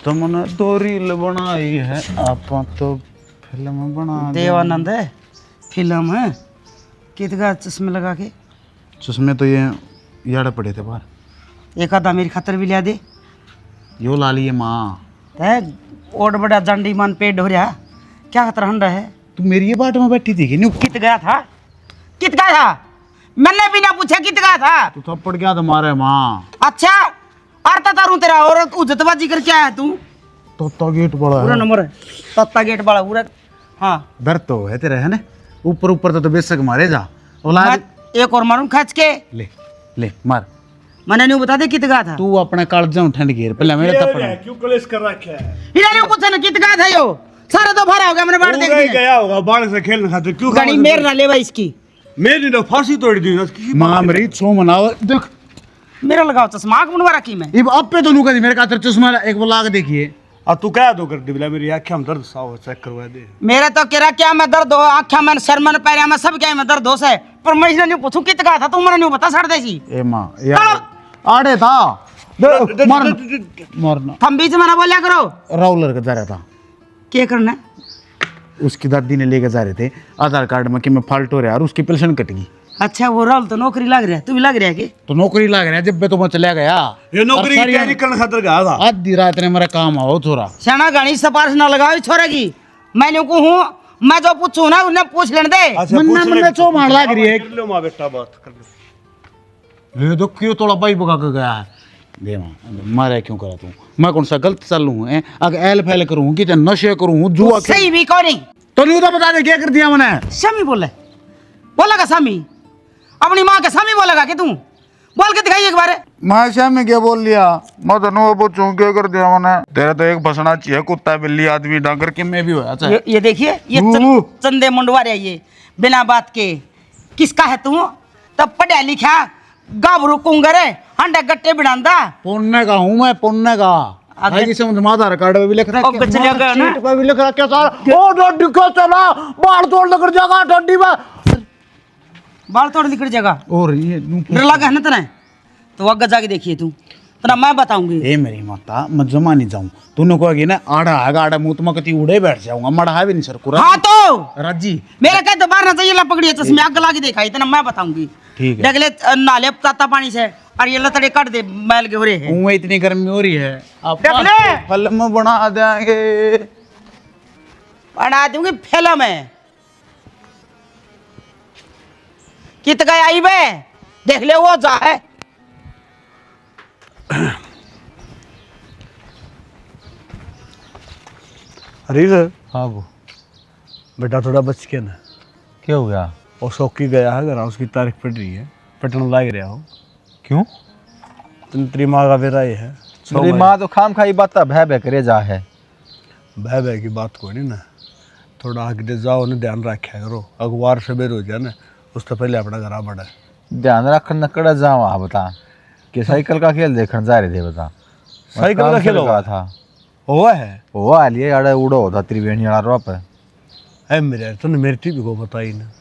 तुमने तो रील बनाई है, आप तो फिल्म बना देवानंद है फिल्म है। कितका चश्मे लगा के चश्मे तो ये यार पड़े थे बाहर। एक आधा मेरी खातर भी लिया दे। यो ला लिए माँ। है ओड बड़ा जंडी मन पेट हो रहा क्या खतरा हंडा है। तू मेरी ये बाट में बैठी थी कि नहीं? कित गया था कित गया था मैंने बिना पूछे कित गया था। तू थप्पड़ क्या तुम्हारे माँ? अच्छा आरता तारू तेरा और उज्जतबाजी करके आया तू। तो गेट बड़ा पूरा है। नंबर है तत्ता गेट वाला पूरा। हाँ डर तो है तेरा है ना? ऊपर ऊपर तो बेशक मारे जा। मैं एक और मारूं खच के। ले ले मार। मैंने नहीं बता दे कित गया था। तू अपने काल जाऊं ठंड घेर पहले मेरे थप्पड़। क्यों कलेश कर रखा है? इन्होंने पूछा ना कित गया था यो सारा तो भरा हो गया मैंने बाढ़ देख पूरा ही दी गया होगा बाढ़ से खेलने खातिर। क्यों गाड़ी मेर ना ले इसकी मेरी तो फांसी तोड़ दी ना किसी माँ मेरी छो मनाओ देख। मेरा लगाओ चश्मा आँख बनवा रखी मैं। अब पे तो नुका मेरे का चश्मा एक वो लाग देखिए। अब तू क्या तो कर दी बोला मेरी आँखें में दर्द साव चेक करवा दे। मेरा तो कह रहा क्या मैं दर्द हो आँखा में सर में पैर में सब क्या में दर्द हो से पर मैं इसने नहीं पूछूं कित गया था तुम मैंने नहीं बता सड़ देसी। ए माँ यार आड़े था मरना हम बीच में ना बोलिया करो। राउलर का जा रहा था। क्या करना है? उसकी दादी ने लेके जा रहे थे आधार कार्ड में कि मैं फाल्ट हो रहा और उसकी पेंशन कट गई। अच्छा वो राहुल तो नौकरी लग रहा है तू भी लग रहा है कि तो नौकरी लग रहा है जब मैं तो मैं चला गया। ये नौकरी की तैयारी करने खातिर गया था। आधी रात ने मेरा काम आओ थोड़ा शाना गाड़ी सिफारिश ना लगाओ छोरे की। मैंने को हूँ मैं जो पूछूं ना उन्हें पूछ लेने दे। अच्छा मन्ना चो मार लग रही है। कर लो माँ बेटा बात कर लो। ये तो क्यों थोड़ा बाई बगा के गया है। दे माँ मारे क्यों करा तू? मैं कौन सा गलत चल लूँ अगर एल फैल करूँ कि नशे करूँ जुआ सही भी कौन नहीं तो नहीं तो बता दे क्या कर दिया मैंने। स्वामी बोलेगा स्वामी अपनी माँ के स्वामी बोलेगा कि तू बोल के दिखाइए एक बार। मैं शाम क्या बोल लिया? मैं तो नो पूछूं क्या कर दिया मैंने? तेरा तो एक फसना चाहिए कुत्ता बिल्ली आदमी डांगर के मैं भी हुआ। अच्छा ये देखिए ये चंदे मुंडवा रहा ये बिना बात के किसका है तू? तब पढ़ा लिखा गाभरू कुंगर हंडा गट्टे बिड़ांदा पुण्य का हूँ मैं पुण्य का। आगे से आधार कार्ड पे भी लिख रहा है सीट पे भी लिख रहा क्या सारा ओ डड्डी को चला बाल तोड़ लेकर जगह डड्डी में बाल तोड़ निकल जगह और ये डर लगा है ना तेरा तो वह जाके देखिए तू तना मैं बताऊंगी। ए मेरी माता मैं जमा नहीं जाऊं तूने कहोगी ना आड़ा आगा आड़ा मुंह तुम कति उड़े बैठ जाऊंगा मड़ा भी नहीं सर कुरा। हाँ तो राजी मेरा क्या तो बाहर ना चाहिए ला पकड़िए चश्मे आग लगा के देखा इतना मैं बताऊंगी। ठीक है देख ले नाले ताता पानी से और ये लतड़े काट दे मैल के हो रहे हैं। मुंह इतनी गर्मी हो रही है आप देख ले फिल्म बना देंगे बना दूंगी फिल्म में कित गया आई बे देख ले वो जा है। अरे हाँ वो बेटा थोड़ा बच के ना। क्या हो गया? और शौकी गया है घर उसकी तारीख पड़ रही है पटन लाग रहा हो। क्यों? तेरी माँ का बेरा ये है। मेरी माँ तो खाम खाई बात भय भय करे जा है। बह बह की बात कोई नहीं ना थोड़ा आगे जाओ ना ध्यान रखा करो अखबार सवेर हो जाए ना उससे पहले अपना घर आ बढ़ा ध्यान रखना कड़ा जाओ आ बता कि साइकिल का खेल देखने जा रहे थे बता। साइकिल का खेल हुआ था हुआ है वो आ लिए अड़े उड़ो होता त्रिवेणी अड़ा रोप है मेरे तूने मेरी टीवी को बताई ना।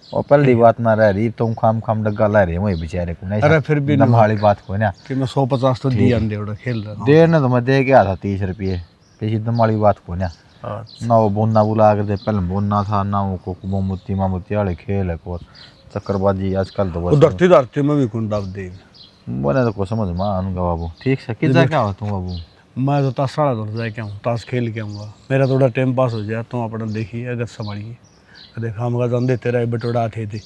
और पहली बात ना रह रही तुम खाम खाम डग्गा ला रहे वही बेचारे को नहीं। अरे फिर भी नमहाली बात को ना कि मैं 150 तो दिया दे खेल रहा दे ना तो मैं दे गया था 30 रुपये पेशी दमाली बात को ना ना वो बोना बुला कर दे पहले बोना था ना वो को मोती मामूती वाले खेल है को चक्करबाजी आजकल तो बस धरती धरती में भी कुंडा दे बोले तो को समझ में आऊंगा बाबू। ठीक से कितना क्या हो तुम बाबू? मैं तो ताश साड़ा दूर जाए क्या हूँ ताश खेल के आऊँगा मेरा थोड़ा टाइम पास हो जाए तुम अपना देखिए अगर संभालिए देखा हम जान देते रहे बटोड़ा थे थे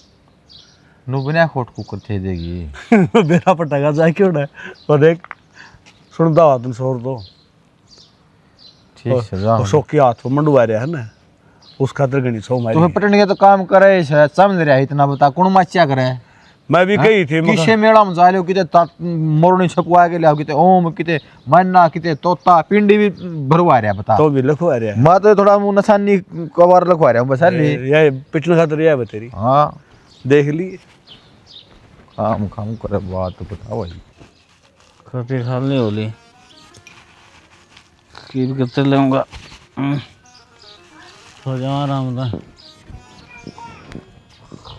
नु बिना खोट कुकर थे देगी बेरा पटाखा जाए क्यों ना और देख सुनता हुआ तुम शोर तो ठीक से जा शौकी हाथ में मंडवा रहा है ना उस खातर गणी सो मारी तुम्हें पटने के तो काम करे है समझ रहा है इतना बता कौन मच्छा करे। मैं भी कही थी किसे मेला में जाले किते मोरनी छपवा के ले किते ओम किते मन्ना किते तोता पिंडी भी भरवा रहा बता तो भी लिखवा रहा है। मैं तो थोड़ा मुंह नसानी कवर लिखवा रहा हूं बस ये पिछले खातर यह बतेरी हां देख ली काम काम करे बात तो बता भाई कभी खाली होली कीर करते लेऊंगा हो जा आराम से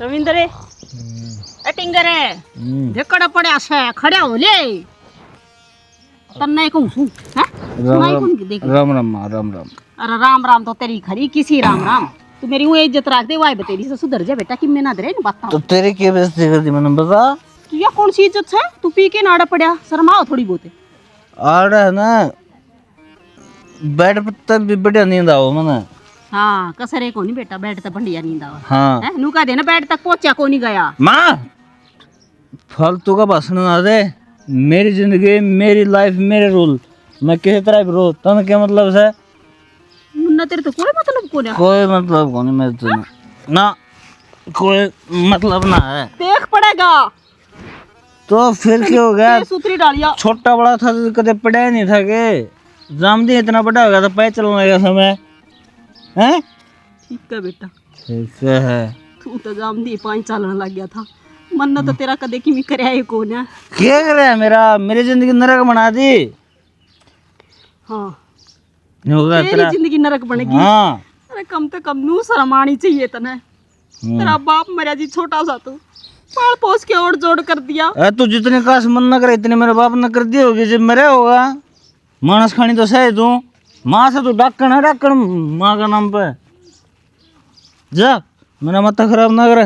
रविंद्र टिंगर है झकड़ा पड़े आशा खड़े हो ले तन्ने कहूं सु हैं सुनाई कौन की देख राम राम माँ राम राम। अरे राम राम तो तेरी खरी किसी राम राम तू मेरी वो इज्जत रख दे वाई तेरी से सुधर जा बेटा कि मैं ना दे न बता तो तेरी क्या बेइज्जती कर दी मैंने बता। तू या कौन सी इज्जत है तू पी के नाड़ा पड़ा शर्माओ थोड़ी बहुत आड़ है ना बेड पर तब भी बढ़िया नींद आओ मैंने। हाँ कसरे को नहीं बेटा बैठ तक बढ़िया नींद आवा हाँ है नु का देना बैठ तक पहुंचा को नहीं गया माँ फालतू का भाषण ना दे। मेरी जिंदगी मेरी लाइफ मेरे रूल मैं किसी तरह भी रो तन क्या मतलब है। मुन्ना तेरे तो कोई मतलब को नहीं कोई मतलब को नहीं मेरे तो ना कोई मतलब ना है। देख पड़ेगा तो फिर क्या हो गया। सूत्री डालिया छोटा बड़ा था तो कदे पढ़ा नहीं था के जामदी इतना बड़ा हो गया तो पैर चलने का समय है। ठीक है बेटा ठीक है तू तो जाम दी 5 चलने लग गया था मन्ना तो तेरा कदे की करे है कौन है क्या कर रहा है मेरा मेरी जिंदगी नरक बना दी। हाँ होगा तेरी तेरा जिंदगी नरक बनेगी हाँ अरे कम से कम नू शर्म आनी चाहिए तने तेरा बाप मरा जी छोटा सा तू पाल पोस के और जोड़ कर दिया अरे तू जितने काश मन न करे इतने मेरे बाप ने कर दी होगी जब मेरे होगा मानस खानी तो सही तू माँ से तू डाकण है डाकण माँ का नाम पे जा मेरा माथा खराब ना करे।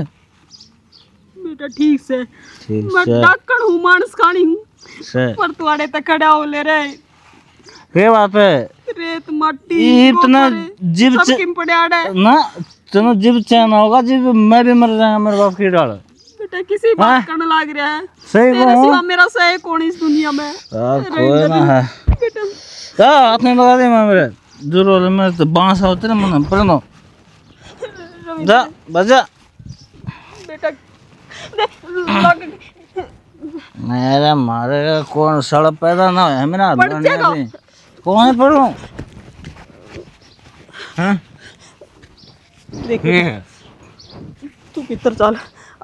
बेटा ठीक से ठीक मैं से डाकण हूँ मानस खानी हूँ से पर तुआड़े तक खड़ा हो ले रहे क्या बात है रेत मट्टी ये इतना जीव सब किम पड़े ना तेनो जीव चैन होगा जीव मैं भी मर जाऊंगा मेरे बाप की डाल बेटा किसी बात करने लग रहा है सही तेरे वो सिवा मेरा सही कौन इस दुनिया में कोई ना है बेटा क्या हाथ में लगा दे मैं मेरे जरूर मैं तो बांस होते ना मन पढ़नो जा बजा बेटा लग मेरे मारे कौन सड़ पैदा ना है मेरा पढ़ जाएगा। कौन है पढ़ूं हाँ देख तू किधर चल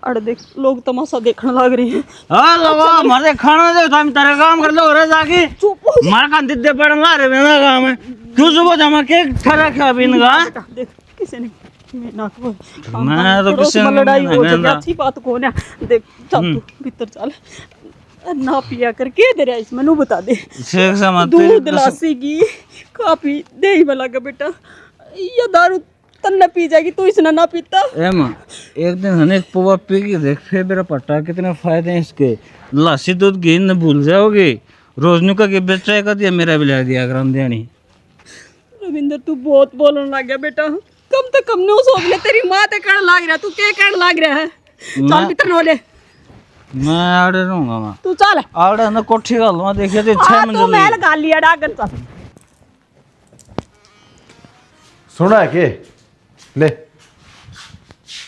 अरे देख लोग तमाशा देखने लग रहे हैं हाँ लोगो हमारे खाना दे तो हम तेरे काम कर लो रे जाके चुप हो मार का दिद्दे पड़न ला रे मेरा काम है क्यों सुबह जमा के ठहरा खा बिन गा बेटा देख किसी ने मैं ना को मैं तो किसी ने लड़ाई हो नहीं जाएगी ना। अच्छी बात कौन है देख चल तू भीतर चल ना पिया करके दे रहा इसमें नू बता दे शेख से मत दूध लासी की काफी दे ही लगा बेटा ये दारू तन्ने पी जाएगी तू इसने ना पीता ए मां एक दिन हने एक पौवा पी के देख फिर मेरा पट्टा कितने फायदे हैं इसके लस्सी दूध घी न भूल जाओगे रोजनू का के बेचा का दिया मेरा भी ला दिया करम देनी। रविंदर तू बहुत बोलने लग गया बेटा कम से कम नो सोच ले तेरी माँ ते कहने लग रहा है तू क्या कहने लग रहा है चल भीतर नो ले मैं आड़े रहूंगा मां तू चल आड़े ना कोठी का लवा देखिए तो 6 तू मंजिल महल गाल लिया डागन चल सुना है के ले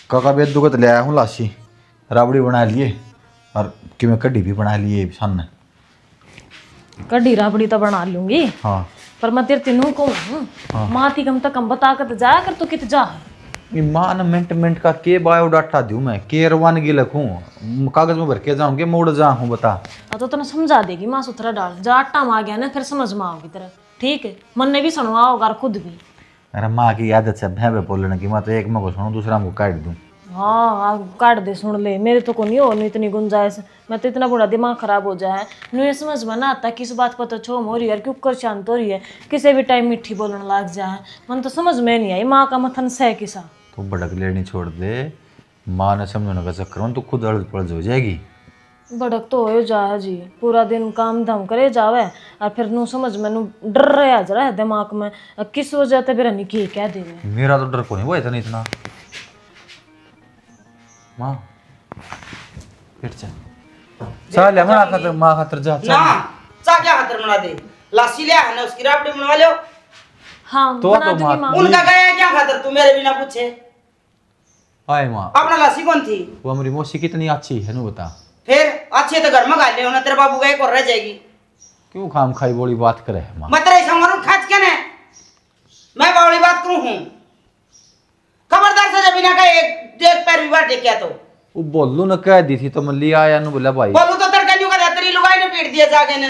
काका बेद दुगत ले आया हूँ लाशी राबड़ी बना लिए और कि मैं कड्डी भी बना लिए सामने कढ़ी राबड़ी तो बना लूंगी हाँ पर मैं तेरे तीनों को माँ थी कम तक कम बता कर जाया कर तो कित जा मान मिनट का के बायोडाटा दूँ मैं के रवानगी लिखूँ कागज में भर के जाऊँ के मोड़ जाऊँ बता तो तने समझा देगी माँ सुथरा डाल जा आटा में आ गया ना फिर समझ में आओगी तेरा ठीक है मन ने भी सुनवा होगा और खुद भी अरे माँ की आदत से भैं बोलने की मैं तो एक मैं को सुनूँ दूसरा को काट दूँ हाँ काट दे सुन ले मेरे तो को नहीं हो नहीं इतनी गुंजाइश मैं तो इतना बड़ा दिमाग खराब हो जाए नहीं ये समझ में ना आता किस बात पर तो छोम हो रही है क्यों कर शांत हो रही है किसी भी टाइम मिट्टी बोलने लग जाए मन तो समझ में नहीं आई माँ का मथन सह किसा तो भड़क लेनी छोड़ दे माँ ने समझने का चक्कर में तो खुद अड़ पड़ हो जाएगी भड़क तो हो जाए जी पूरा दिन काम धाम करे जावे और फिर नू समझ में नू डर रहा जरा है दिमाग में किस वजह से फिर नहीं कह देवे मेरा तो डर को नहीं हुआ इतना इतना माँ फिर चल ले माँ खातर माँ खातर जा ना चा क्या खातर बना दे लासी ले है ना उसकी राबड़ी बनवा लो हाँ तो बना तो दूंगी माँ उनका गया क्या खातर तू मेरे बिना पूछे हाय माँ अपना लासी कौन थी वो हमारी मौसी कितनी अच्छी है ना बता फिर अच्छे तो घर में गा ले तेरे बाबू गए को रह जाएगी क्यों खाम खाई बोली बात करे माँ मैं तेरे ऐसा मारूं खाच क्या ने मैं बावली बात करूं हूं खबरदार से जब बिना का एक पैर भी बाटे क्या तो वो बोलू न कह दी थी तो मैं लिया आया बोला भाई बोलू तो तेरे कन्यू का तेरी लुगाई ने पीट दिया जाके ने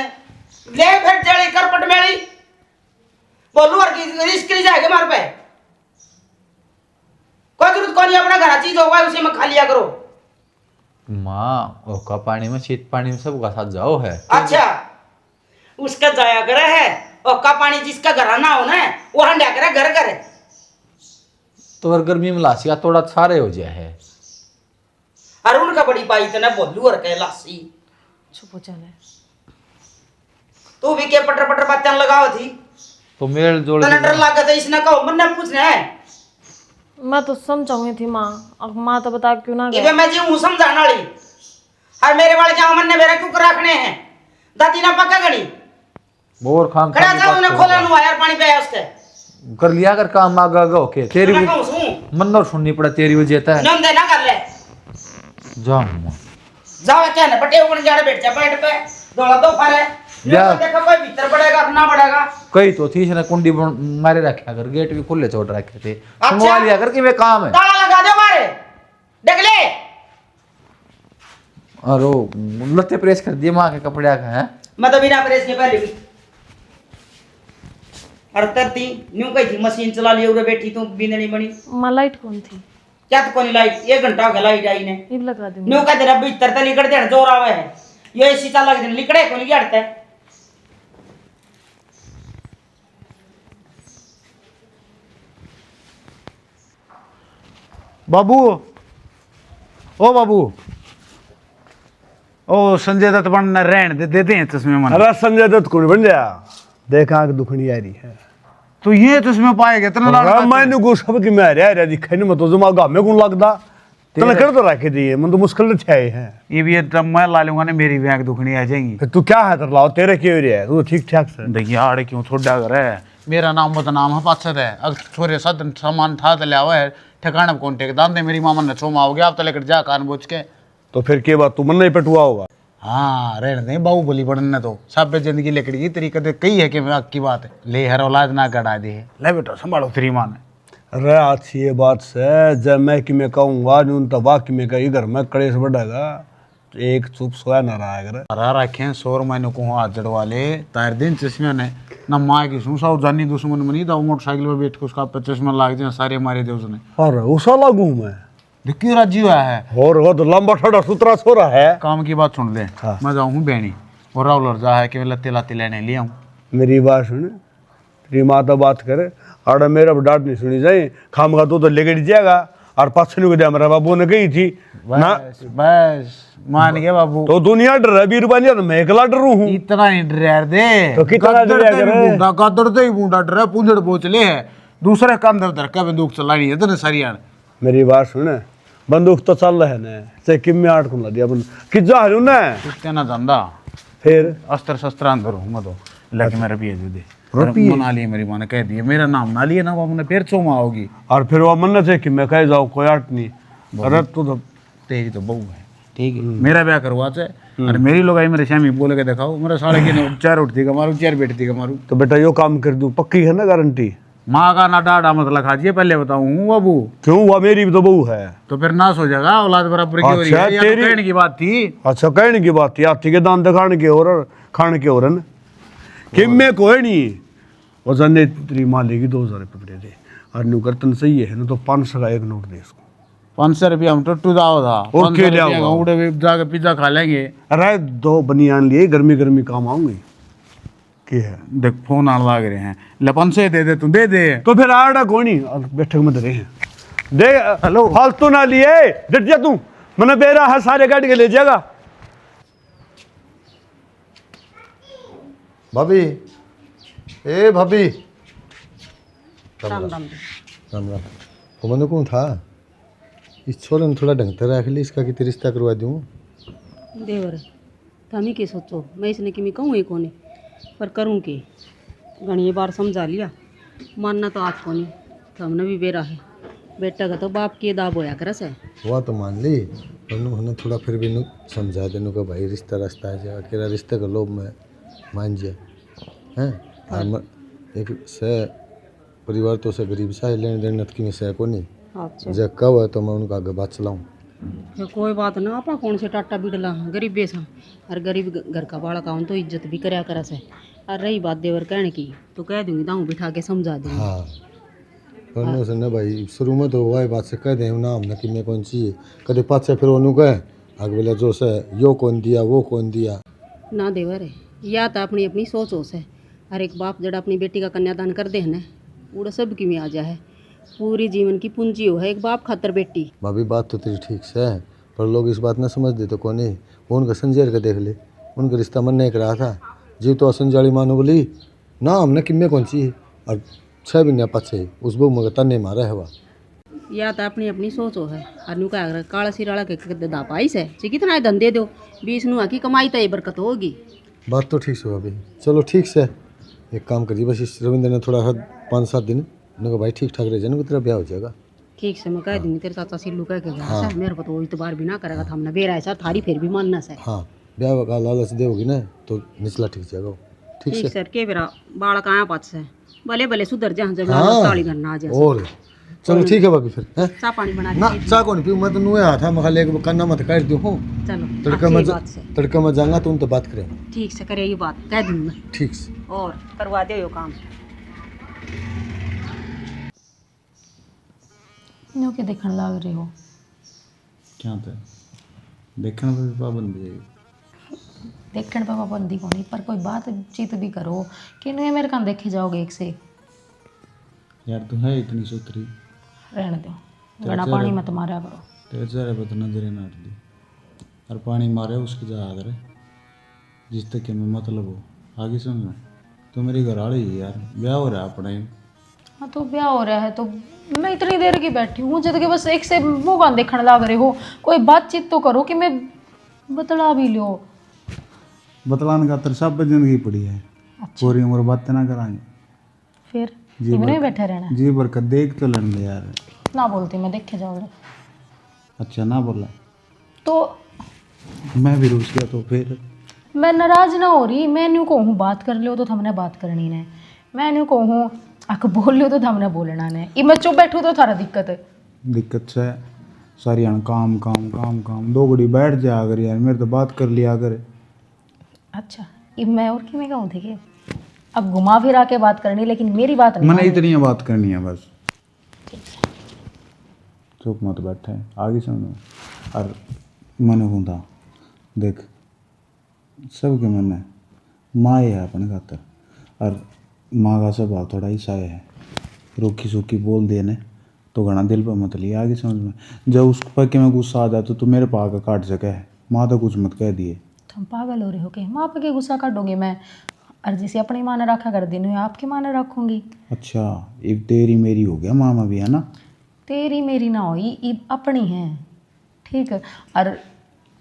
ले फिर जड़ी कर पट मेली बोलू और की रिस्क ली जाएगा मार पे कोई जरूरत कोनी अपना घर चीज होगा उसी में खा लिया करो माँ ओका पानी में शीत पानी में सब का साथ जाओ है अच्छा उसका जाया करे है और का पानी जिसका घर ना हो ना वो हंडा करे घर घर। तो अगर गर्मी में लासिया थोड़ा सारे हो जाए है। और उनका बड़ी पाई तना बोलू और कह लासी चुप हो चले। तू भी के पटर पटर बातें लगाओ थी तो मेल जोड़ तना डर लगा था इसने कहो मन ने पूछना है। मैं तो समझाऊंगी थी माँ, अब माँ तो बता क्यों ना इबे गए। मैं जी हूं समझाने वाली और मेरे वाले क्या मन ने मेरा क्यों रखने हैं दादी ना पक्का गणी बोर खाम खड़ा था उन्हें खोला नु यार पानी पे उसके कर लिया कर काम आगा आगा होके तेरी मैं कहूं सुन मन और सुननी पड़ा तेरी वजह था नम दे ना कर ले जाऊं जाओ क्या ना पटे ऊपर जाड़े बैठ जा पेट पे दौड़ा दो फारे जा। देखो कोई भीतर पड़ेगा ना पड़ेगा। कई तो थी इसने कुंडी मारे रखा कर गेट भी खुले छोड़ रखे थे अच्छा। सुनवा लिया कर कि वे काम है। ताला लगा दो मारे देख ले और वो लत्ते प्रेस कर दिए माँ के कपड़े का है। मैं तो बिना प्रेस के पहले भी अड़तर थी न्यू कही थी मशीन चला ली उरे बैठी तू बिंदनी बनी माँ लाइट कौन थी? क्या तो कोनी लाइट 1 घंटा हो गया लाइट आई ने ये भी लगा दूंगी। न्यू कहते रब भीतर ते निकल दे जोर आवे है ये एसी चला के लिकड़े कोनी हटता है। बाबू ओ बाबू ओ संजय दत्त बनना रहने दे देते हैं चश्मे मन। अरे संजय दत्त कौन बन गया देखा आंख दुखनी आ रही है। तो ये चश्मे पाएगा इतना अरे मैंने को सब की मैं रहा दिखे नहीं मैं तो जमा गामे को लगदा तने कर तो रखे दिए मन तो मुश्किल से है। ये भी तब मैं ला लूंगा ना मेरी भी आंख दुखनी आ जाएंगी। फिर तू क्या है तर लाओ तेरे क्यों रहा है तू तो ठीक ठाक से देखिए आड़े क्यों थोड़ा कर है मेरा नाम बदनाम है पाछर है अगर छोरे साधन सामान था तो लिया है ठिकाना कौन टेक दान दे मेरी मामा ने छोमा हो गया आप तो लेकर जा कान बोझ के। तो फिर के बात तू मन नहीं पटुआ होगा। हाँ रहने दे बाहुबली बनने तो सब पे जिंदगी लकड़ी की तरीके से कही है कि मैं की बात है ले हर औलाद ना गड़ा दे ले बेटा संभालो तेरी माँ ने। अरे अच्छी ये बात से जब मैं कि मैं कहूँगा न्यून तो बाकी में कहीं घर में कड़े से बढ़ेगा एक चुप सोया ना रहा अगर हरा रखे शोर मैंने को हाथ जड़वा ले तार दिन चश्मे ने ना माँ की सुन साउ जानी दुश्मन में नहीं था मोटरसाइकिल पर बैठ के उसका पे चश्मा लाग जाए सारे मारे दे उसने। अरे उसा लागू मैं क्यों राजी हुआ है और वो तो लंबा ठड़ा सुतरा छोरा है। काम की बात सुन ले हाँ। मैं जाऊँ हूँ बहनी और राउलर जा है कि लत्ते लाते लेने ले आऊँ। मेरी बात सुन तेरी माता बात करे और मेरा डांट नहीं सुनी जाए खाम का तो लेकर जाएगा और पछनी को दिया मेरा बाबू ने कही थी ना बस मान गया बाबू तो दुनिया डर है 20 रुपया तो मैं अकेला डरू हूँ। इतना नहीं डर दे तो कितना डर है? गदर ही बूंदा डर पूंजड़ बोचले है दूसरे कंधे उधर का बंदूक चलानी है तो सरियान। मेरी बात सुन बंदूक तो चल रहा है ना चाहे किम्मे 8 खुला दिया किजा हूँ ना कुत्ते ना धंधा फिर अस्त्र शस्त्र अंदर हूँ मैं तो लगे मेरा पिए दे बना लिए मेरी माँ ने कह दिया मेरा नाम ना लिए ना बाबू ने फिर चोमा होगी और फिर वो मन से कि मैं कह जाऊँ कोई आट नहीं अरे तू तो तेरी तो बहू है ठीक है मेरा ब्याह करवा चाहे और मेरी लोग आई मेरे श्यामी बोले के दिखाओ मेरा साढ़े की चार उठती का मारू चार बैठती का मारू तो बेटा यो काम कर दूँ पक्की है ना गारंटी। माँ का ना डाढ़ा मत लखा दिए पहले बताऊँ हूँ बाबू क्यों हुआ मेरी भी तो बहू है तो फिर नाश हो जाएगा औलाद बराबर की हो रही अच्छा, है या तो तेरी- कहने की बात थी। अच्छा कहने की बात थी हाथी के दान दिखाने के और खाने के और किम्मे को है नहीं वो जाने तेरी माँ लेगी 2000 रुपये पकड़े थे और न्यू करतन सही है ना तो 500 का एक नोट दे इसको 500 रुपया हम टट्टू दाओ था और 500 क्या लिया रुपया हुआ? उड़े हुए जाके पिज्जा खा लेंगे। अरे 2 बनियान लिए गर्मी गर्मी काम आऊंगी के है देख फोन आने लग रहे हैं ले 500 दे दे तू दे दे तो फिर आड़ा कोई नहीं और बैठक में धरे हैं दे हेलो फालतू ना लिए डट जा तू मैंने बेरा है सारे गाड़ी के ले जाएगा। भाभी ए भाभी राम राम राम राम वो मैंने कौन था इस छोरे ने थोड़ा ढंग से रख ली इसका कि रिश्ता करवा दूँ। देवर तमी के सोचो मैं इसने कि मैं कहूँ ही कोनी पर करूँ के घनी बार समझा लिया मानना तो आज कोनी तो हमने भी बेरा है बेटा का तो बाप के दाब होया करस है वह तो मान ली पर उन्होंने थोड़ा फिर भी नु समझा देने का भाई रिश्ता रास्ता है जा अकेला रिश्ते का लोभ में मान जा हैं एक से परिवार तो से गरीब सा है लेने देने नतकी में से को नहीं अच्छा जब कब है तो मैं उनका आगे बात चलाऊँ। तो कोई बात ना आपा कौन से टाटा बिडला गरीब बेसा और गरीब घर का बाड़ा का तो इज्जत भी करया करस है और रही बात देवर कहने की तो कह दूंगी दाऊँ बिठा के समझा दूंगी। हाँ पर से न भाई शुरू में तो वही बात से कह दें ना हमने कि मैं कौन चाहिए कदे पास से फिर उन्होंने कहे आगे बोले जो से यो कौन दिया वो कौन दिया ना देवर या तो अपनी अपनी सोच होस है। हर एक बाप जड़ा अपनी बेटी का कन्यादान कर दे है ना, उड़ा सब की में आ जा है। पूरी जीवन की पूंजी हो है एक बाप खातर बेटी। भाभी बात तो तेरी ठीक से है, पर लोग इस बात ना समझ दे तो कौन है। वो उनका संजय का देख ले, उनका रिश्ता मन नहीं करा था जी तो असंजाली मानो बोली ना हमने किम्मे कौन सी और 6 महीने पछे उस बहू मगर तन्ने मारा है। या तो अपनी अपनी सोच हो है। अनु का काला सिराला के दापाई से चे कितना धंधे दो 20 नुआ की कमाई तो ये बरकत होगी। बात तो ठीक से भाभी, चलो ठीक से एक काम करिए, बस इस रविंद्र ने थोड़ा 5-7 दिन उन्होंने भाई ठीक ठाक रह जाने को तेरा ब्याह हो जाएगा। ठीक से मैं कह दूंगी तेरे चाचा सिल्लू कह के गया है, मेरे को तो इतबार भी ना करेगा था हमने बेरा ऐसा थारी फिर भी मानना से। हाँ ब्याह का लालच देगी ना तो निचला ठीक जाएगा। ठीक से सर के बेरा बालक आया पास से भले भले सुधर जा जब हाँ। ताली करना आ जा। और चलो ठीक है भाभी फिर हैं? चाह पानी बना ना के चाह को नहीं पीऊँ मैं तो नुए आ था मैं खाली एक कन्ना मत काट दूँ हूँ। चलो तड़का में जाऊंगा तो उन तो बात करें। ठीक से करे ये बात कह दूँ मैं ठीक से और करवा दे यो काम। न्यू के देखने लग रहे हो क्या था देखने पे भी पाबंदी है। देखने पे पाबंदी को नहीं, पर कोई बातचीत भी करो कि नहीं मेरे कान देखे जाओगे एक से। यार तू है इतनी सुथरी, रहने दो, गड़ा पानी मत मारा करो। तेरे चेहरे पर तो नजरें ना दी और पानी मारे उसकी जा करे जिस तक के में मतलब हो आगे समझ में। तो मेरी घर वाली है यार, ब्याह हो रहा है अपना ही। हाँ तो ब्याह हो रहा है तो मैं इतनी देर की बैठी हूँ जब के बस एक से मुँह कान देखने लग रहे हो। कोई बातचीत तो करो कि मैं बतला भी लो। बतलाने का तर सब जिंदगी पड़ी है। पूरी उम्र बातें ना कराएंगे फिर इन्हें बैठे रहना जी बरकत देख तो लेने दे यार। ना बोलती मैं देखे जाओगे अच्छा ना बोला तो मैं भी रूस गया तो फिर मैं नाराज ना हो रही। मैं न्यू कहूँ बात कर लो तो हमने बात करनी ने, मैं न्यू कहूँ आके बोल लो तो हमने बोलना ने। ये मैं चुप बैठूँ तो थारा दिक्कत है। दिक्कत से सारी काम काम काम काम 2 घड़ी बैठ जा अगर यार मेरे तो बात कर लिया अगर। अच्छा ये मैं और कि मैं कहूँ थी कि अब घुमा फिरा के बात करनी, लेकिन मेरी बात नहीं मैंने माननी। इतनी बात करनी है बस। चुप मत बैठे आगे समझो। और मैंने कहूँ देख सबके मन है माँ है अपने खातर और माँ का स्वभाव थोड़ा ही साया है। रूखी सूखी बोल देने तो घना दिल पर मत लिया आगे समझ में। जब उस पर के में गुस्सा आ जाए तो तू मेरे पा का काट सके है, माँ तो कुछ मत कह दिए। तुम पागल हो रहे हो कि माँ पे के गुस्सा काटोगे मैं? और जिसे अपनी माँ ने रखा कर दिन आपकी माँ ने रखूँगी। अच्छा ये तेरी मेरी हो गया मामा भी है ना। तेरी मेरी ना हो ये अपनी है ठीक है। और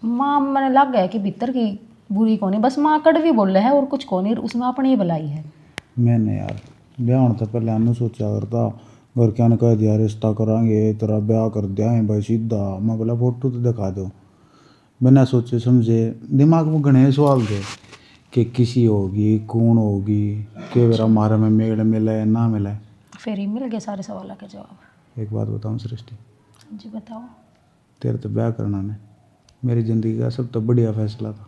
माँ मैंने लग गया कि भीतर की बुरी कौन है, बस माँ कड़वी बोल रहा है और कुछ कौन है, उसमें अपनी ही भलाई है। मैंने यार ब्याह होने तो पहले हमने सोचा करता घर क्या ने कह दिया रिश्ता करांगे तेरा ब्याह कर दिया है भाई सीधा। मैं बोला फोटो तो दिखा दो। बिना सोचे समझे दिमाग में घने सवाल थे कि किसी होगी कौन होगी कि मेरा हमारे में मेल मिले ना मिले। फिर ही मिल गए सारे सवालों के जवाब। एक बात बताऊँ सृष्टि, जी बताओ। तेरे तो ब्याह करना ने मेरी ज़िंदगी का सब तो बढ़िया फैसला था।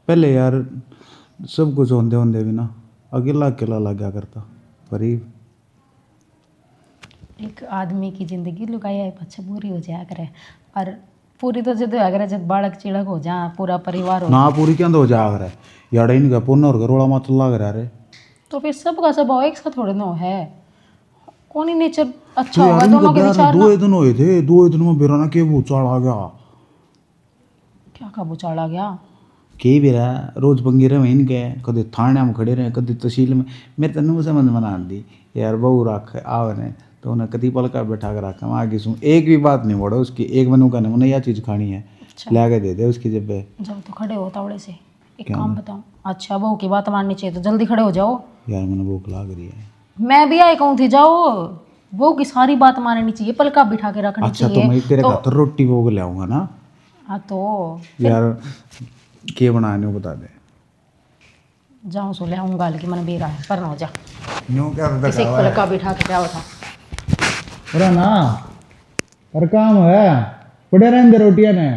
पहले यार सब कुछ होंदे होंदे भी ना अकेला अकेला लगा करता पर एक आदमी की ज़िंदगी लुकाई है अच्छा बुरी हो जाया करे और पूरी तो जब अगर जब बालक चिड़क हो जा पूरा परिवार हो ना पूरी क्या हो जा रहा है यार इनका पुण्य और घरोड़ा मत लग रहा रे। तो फिर सबका स्वभाव एक साथ थोड़े ना है। कौन ही नेचर अच्छा तो होगा यार दोनों इनका के ब्याह विचार तो ना। 2 दिन हुए थे 2 दिन में बेरा ना के वो चाल आ गया क्या का बुचाड़ा गया के बेरा रोज पंगी रहे इनके कदे थाने में खड़े रहे कदे तहसील में मेरे तनु समझ बना दी यार बहू रख आवने तो उन्हें कति पल का बैठा कर रखा मैं आगे सुन एक भी बात नहीं बोला उसकी एक बनू का नहीं उन्हें यह चीज़ खानी है ला के दे दे उसकी जब जब तो खड़े हो तावड़े से एक काम बताओ। अच्छा बहू की बात माननी चाहिए तो जल्दी खड़े हो जाओ। यार मैंने भूख लाग रही है। मैं भी आई कहूँ थी जाओ बहू की सारी बात माननी चाहिए पलका बिठा के रखनी अच्छा चाहिए। तो मैं तेरे खातर रोटी भोग ले आऊँगा ना। हाँ तो यार के बनाने बता दे जाऊँ सो ले आऊँ गाल की मन बेरा है पर हो जा न्यू क्या किसी पलका बिठा के क्या था अरे ना और काम है पड़े रहेंगे रोटियां ने।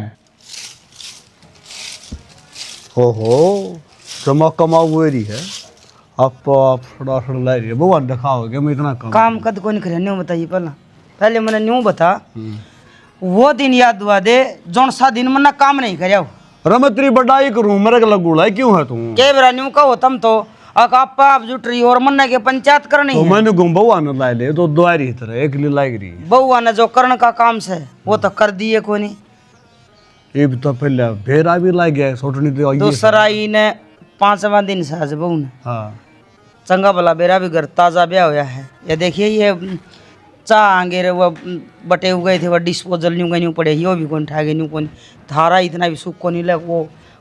हो जमा कमा हुए रही है आप थोड़ा थोड़ा ला रही है भगवान दिखाओगे मैं इतना काम कद को नहीं करे न्यू बताइए पहले मैंने न्यू बता वो दिन याद हुआ दे जौन सा दिन मैंने काम नहीं करे अरे मैं तेरी बड़ाई करूं, मेरे को लगूड़ा है क्यों है तू? के बेरा न्यू कहो तुम तो आप जुटरी और मन्ना के पंचायत करनी तो है। मैंने गुम बउआ न ला ले तो द्वारी तरह एक लिए लाग रही है। बउआ ने जो करण का काम से वो तो कर दिए को नहीं। ये भी तो पहले भेरा भी लाग गया सोटनी तो आई है। दूसरा ही ने 5वां दिन से आज बहू ने हाँ चंगा भला बेरा भी घर ताज़ा ब्याह होया है। ये देखिए ये चाह आगे रे वो बटे हुए थे वो डिस्पोजल न्यू गई पड़े यो भी कौन ठागे न्यू कौन थारा इतना भी सुख को नहीं लग वो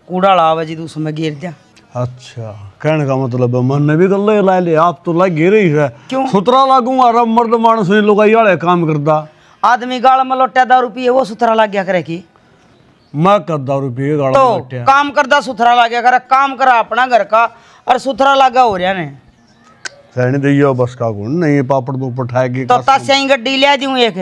कूड़ा लावे जी तो उसमें गिर दिया। अच्छा कहने का मतलब है मन ने भी कर ले ला ले आप तो लग गिर ही है। क्यों? सुतरा लागूंगा रब मर्द मानस नहीं लोग याले काम करदा। आदमी गाल में लोटा 10 रुपये वो सुथरा लग गया करे की मैं करदा रुपये गाड़ा तो लट्टिया। काम करदा सुथरा लग गया करे काम करा अपना घर का और सुथरा लगा हो रहा ने सहनी दियो बस का गुण नहीं पापड़ दो पठाएगी तो तासे ही गड्डी ले दूं एक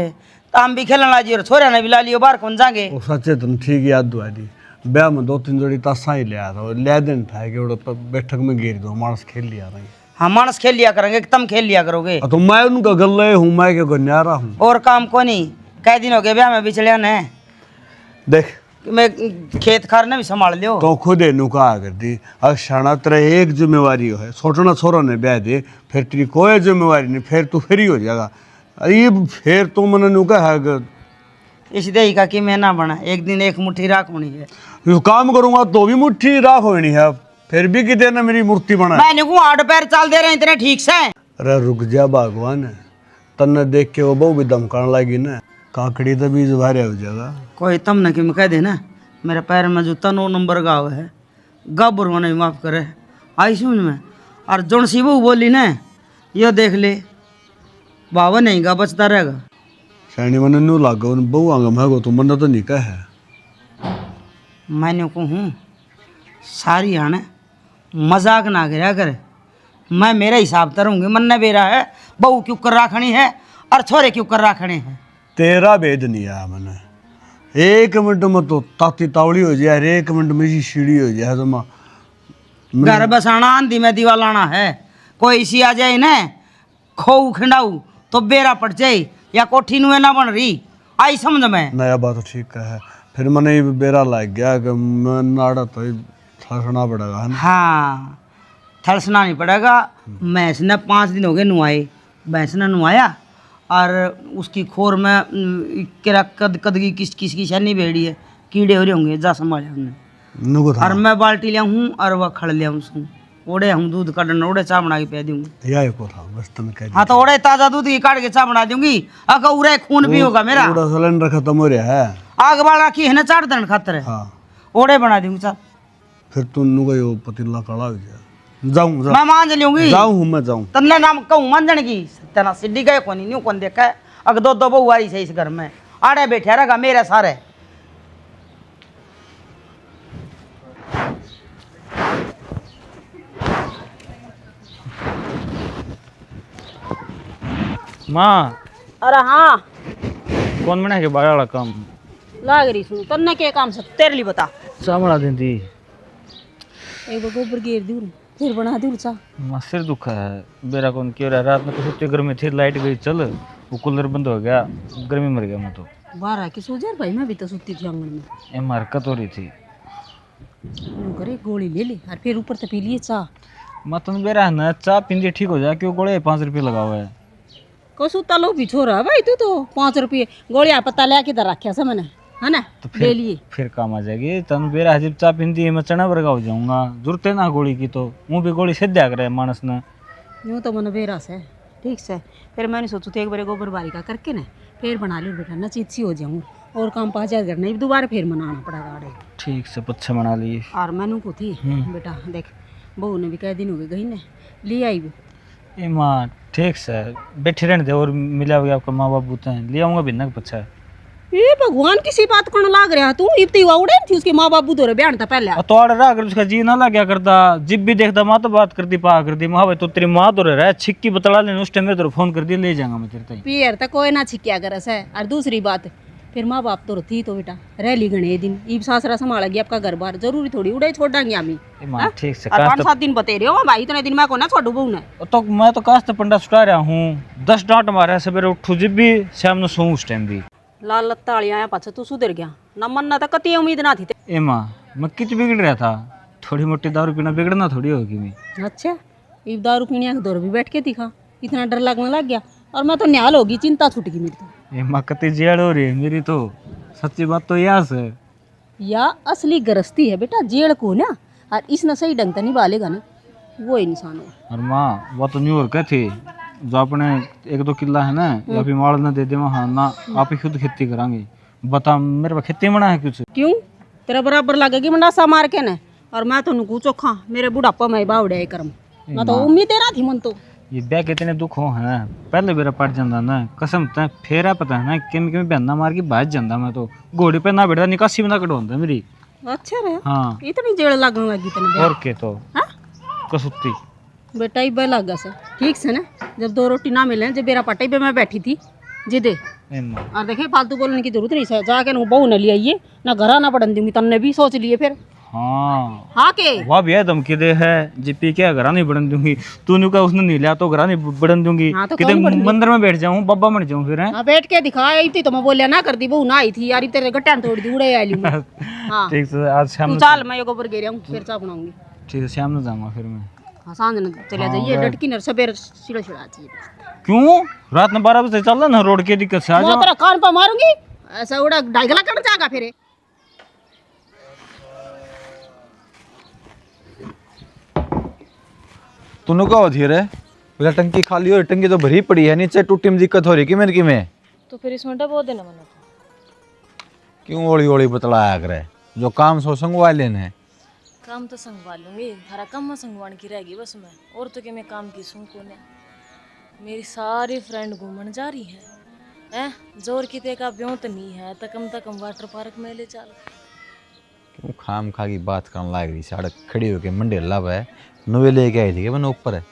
ताम भी खेलना जी और छोरा ने भी ला लियो बाहर कौन जाएंगे। वो सच्चे तुम ठीक याद दुआ दी ब्याह में 2-3 जोड़ी तासा ही ले आता ले दिन ठाए के उड़ा बैठक में गिर दो मानस खेल लिया रही। हाँ मानस खेल लिया करेंगे कि तुम खेल लिया करोगे। तो मैं उनका गल्ले हूँ मैं के गन्यारा हूँ और काम को नहीं कई दिन हो गए ब्याह में बिचलिया ने देख मैं खेत खार ने भी संभाल लियो। तो खुद एनु कहा कर दी अक्षाणा तेरे एक जिम्मेवारी है सोचना छोरा ने ब्याह दे फिर तेरी कोई जिम्मेवारी नहीं फिर तू फ्री हो जाएगा। ये फिर तू मैंने नु कहा इसलिए का कि मैं ना बना एक दिन एक मुट्ठी राख होनी है। यो काम करूंगा तो भी मुट्ठी राख होनी है फिर भी कितने ने मेरी मूर्ति बना। मैंने को 8 पैर चल दे रहे हैं इतने ठीक से। अरे रुक जा भगवान तन्ने देख के वो बहु भी दमकान लगी ना काकड़ी तो बीज भारे हो जाएगा। कोई तम न कि मैं कह दे ना मेरे पैर में जूता 9 नंबर का हुआ है गब्बर होने माफ करे आई समझ में। और जोन सी बहू बोली ना यो देख ले बाबा नहीं गा बचता रहेगा। सैनी मन नू लागो बहु आंगा मैं तो मन तो नहीं कह है। मैंने को हूँ सारी आने मजाक ना गिरा करे मैं मेरे हिसाब से रहूँगी मन ने बेरा है बहू क्यों कर राखनी है और छोरे क्यों कर राखने हैं। तेरा भेद नहीं आया मैंने 1 मिनट में तो ताती तावड़ी हो जाए 1 मिनट में सीढ़ी हो जाए तो घर बसाना आंधी में दीवा लाना है कोई इसी आ जाए ना खोऊ खिंडाऊ तो बेरा पड़ जाए या कोठी नुए ना बन रही आई समझ में। नया बात ठीक है फिर मैंने बेरा लग गया कि मैं नाड़ा तो थड़सना पड़ेगा है ना। हाँ थड़सना नहीं पड़ेगा। भैंस ने 5 दिन हो गए नुआए भैंस ने नुआया और उसकी खोर में केरा कद की किस शनी बेड़ी है कीड़े हो रहे होंगे जा संभाले हमने। और मैं बाल्टी लिया हूँ और वह खड़ लिया हूँ ओड़े हम दूध काटना ओड़े चाय बना के पिया दूंगी। यही को था बस तुम कह हाँ तो ओड़े ताजा दूध की काट के चाय बना दूंगी अगर उड़े खून भी होगा मेरा। पूरा सिलेंडर खत्म हो रहा है आग बाल रखी है ना 4 दिन खातर है। हाँ ओड़े बना दूंगी चाय फिर तुम वो पतीला कड़ा हो जाए जाऊँ मैं मान लूंगी जाऊँ मैं जाऊँ तन्ने नाम कहूँ मांझण की तना सिड्डी गए कोनी न्यू कौन देखा है अगर 2 बहू आ रही से इस घर में आड़े बैठे रहेगा मेरे सारे। माँ अरे हाँ कौन बना के बाड़ा वाला काम लाग रही सुन तन्ने के काम से तेरे लिए बता चावड़ा देती एक बार गोबर गिर दूर फिर बना दूर चा माँ सिर दुखा है बेरा कौन क्यों रहा रात में तो सोते गर्मी थी लाइट गई चल वो कूलर बंद हो गया गर्मी मर गया मैं तो 12 के सो जा भाई मैं भी तो सुती थी आंगन में एम हरकत हो रही थी करे गोली ले ले और फिर ऊपर से पी लिए चा माँ तुम बेरा है ना चाय पींदी ठीक हो जाए क्यों गोले 5 रुपये लगा हुआ है कसू तलो भी छोरा भाई तू तो 5 रुपये गोलियां पत्ता ले किधर रखा से मैंने है ना तो ले लिए फिर काम आ जाएगी तन बेरा हजीब चाय पींदी है मैं चना वर्गा हो जाऊंगा जरूरत है ना गोली की तो मुँह भी गोली सीधा करे मानस ने यूँ तो मन बेरा से ठीक से फिर मैंने सोचू थे एक बार गोबर बारी का करके ना फिर बना ली बेटा ना चीत सी हो जाऊँ और काम 5000 करना दोबारा फिर मनाना पड़ेगा आड़े ठीक से पच्छे बना लिए और मैनू को थी बेटा देख बहू ने भी कई दिन हो गए गई ने ले आई भी ए माँ ठीक से बैठे रहने दे और मिला हुआ आपका माँ बाप बूते हैं ले आऊँगा भिन्न पच्छा ये भगवान किसी बात करने लाग रहा तू इतनी हुआ उड़े थी उसके माँ बाप बुधो रे बयान था पहले तो आड़ रहा अगर उसका जी ना लग गया करता जिब भी देखता माँ तो बात करती पा करती माँ भाई तो तेरी माँ तो रह छिक्की बतला लेने उस टाइम मेरे तो फोन कर दिया ले जाऊंगा मैं तेरे ताई पियर तक कोई ना छिक्या कर है और दूसरी बात फिर माँ बाप तो थी तो बेटा रह ली गणे दिन ईब सासरा संभालेगी आपका घर बार जरूरी थोड़ी उड़े छोड़ांगे हमी ए माँ ठीक से 5-7 दिन बते रहे हो भाई इतने दिन मैं को ना छोड़ू बहू ने तो मैं तो कास्त पंडा सुटा रहा हूँ 10 डांट मारा सवेरे उठू जिब भी शाम ਨੂੰ ਸੌਂ उस टाइम भी लाल लत्ता आया पाछा तू सुधर गया ना मन ना तो कती उम्मीद ना थी ए माँ मैं किच बिगड़ रहा था, थोड़ी मोटी दारू पीना बिगड़ना थोड़ी होगी मैं। अच्छा, इब दारू पीने के दौर भी बैठ के दिखा, इतना डर लगने लग गया। और मैं तो न्याल होगी, चिंता छूट गई मेरी तो। ये माँ कती जेड़ हो रही है मेरी तो, सच्ची बात तो यह है। या असली गृहस्थी है बेटा जेड़ को ना, और इस न सही ढंग से निभालेगा ना, वो ही इंसान है। और माँ वो तो न्यू और थी, जो अपने 1-2 किला है ना, या फिर माल ना दे दे वहाँ ना, आप ही खुद खेती करांगे। बता मेरे पास खेती मना है कुछ? क्यों, तेरा बराबर लगेगी मंडासा मार के न। और मैं तो नुकू चोखा, मेरे बुढ़ापा में बावड़े है कर्म। मैं तो उम्मीद है ना थी मन तो। ये ब्याह कितने दुख हो हैं, पहले मेरा पट जाता ना कसम ते फेरा पता है ना किम किम बहना मार के भाज जाता मैं तो, घोड़े पे ना बैठता निकासी में ना कटवाता मेरी। अच्छा रहे, हाँ इतनी जेड़ लगने लगी तेने और के तो हाँ? कसुत्ती बेटा ही बे लगा से ठीक से ना, जब 2 रोटी ना मिले, जब मेरा पटाई पे मैं बैठी थी जी दे। और देखे फालतू बोलने की जरूरत नहीं, जाके ना बहू न ले आइए ना, घरा ना पड़न दूंगी, तन्ने भी सोच लिए फिर। हाँ हाँ के वह भी है धमकी दे है जीपी क्या घरा नहीं बढ़न दूंगी, तूने कहा उसने नहीं लिया तो घरा नहीं बढ़न दूंगी। हाँ, तो कितने कौन बढ़न दूंगी? मंदिर में बैठ जाऊं बब्बा बन जाऊं फिर है। हाँ बैठ के दिखा आई थी तो मैं बोलिया ना कर दी, बहू ना आई थी यार, तेरे गट्टा तोड़ दी उड़े आई मैं। हाँ ठीक है आज शाम तू चल, मैं गोबर गिर आऊँ फिर चाय बनाऊंगी। ठीक है शाम में जाऊंगा फिर मैं। हाँ सांझ न चले जाइए, डटकी नर सबेर सिड़ा छिड़ा चाहिए। क्यों रात में 12 बजे चल रहा ना, रोड के दिक्कत से आ मैं जाओ। तेरा कान पर मारूंगी, ऐसा उड़ा 2.5 गला कट जाएगा फिर। तूने क्या होती है? बोला टंकी खाली हो, टंकी तो भरी पड़ी है, नीचे टूटी में दिक्कत हो रही कि मेरे की में। तो फिर इसमें डबो देना मैंने तो। क्यों ओली ओली बतलाया करे, जो काम सो संगवा लेने। काम तो संगवा लूंगी, थारा काम में संगवान की रहेगी बस मैं, और तो क्या मैं काम की सूं को ने। मेरी सारी फ्रेंड घूमने जा रही हैं, जोर की ते का ब्यों तो नहीं है, तो कम वाटर पार्क में ले चल। क्यों खाम खा की बात करने लग रही, सड़क खड़ी होके मंडे लब है, नुए लेके आई थी कि मैंने ऊपर है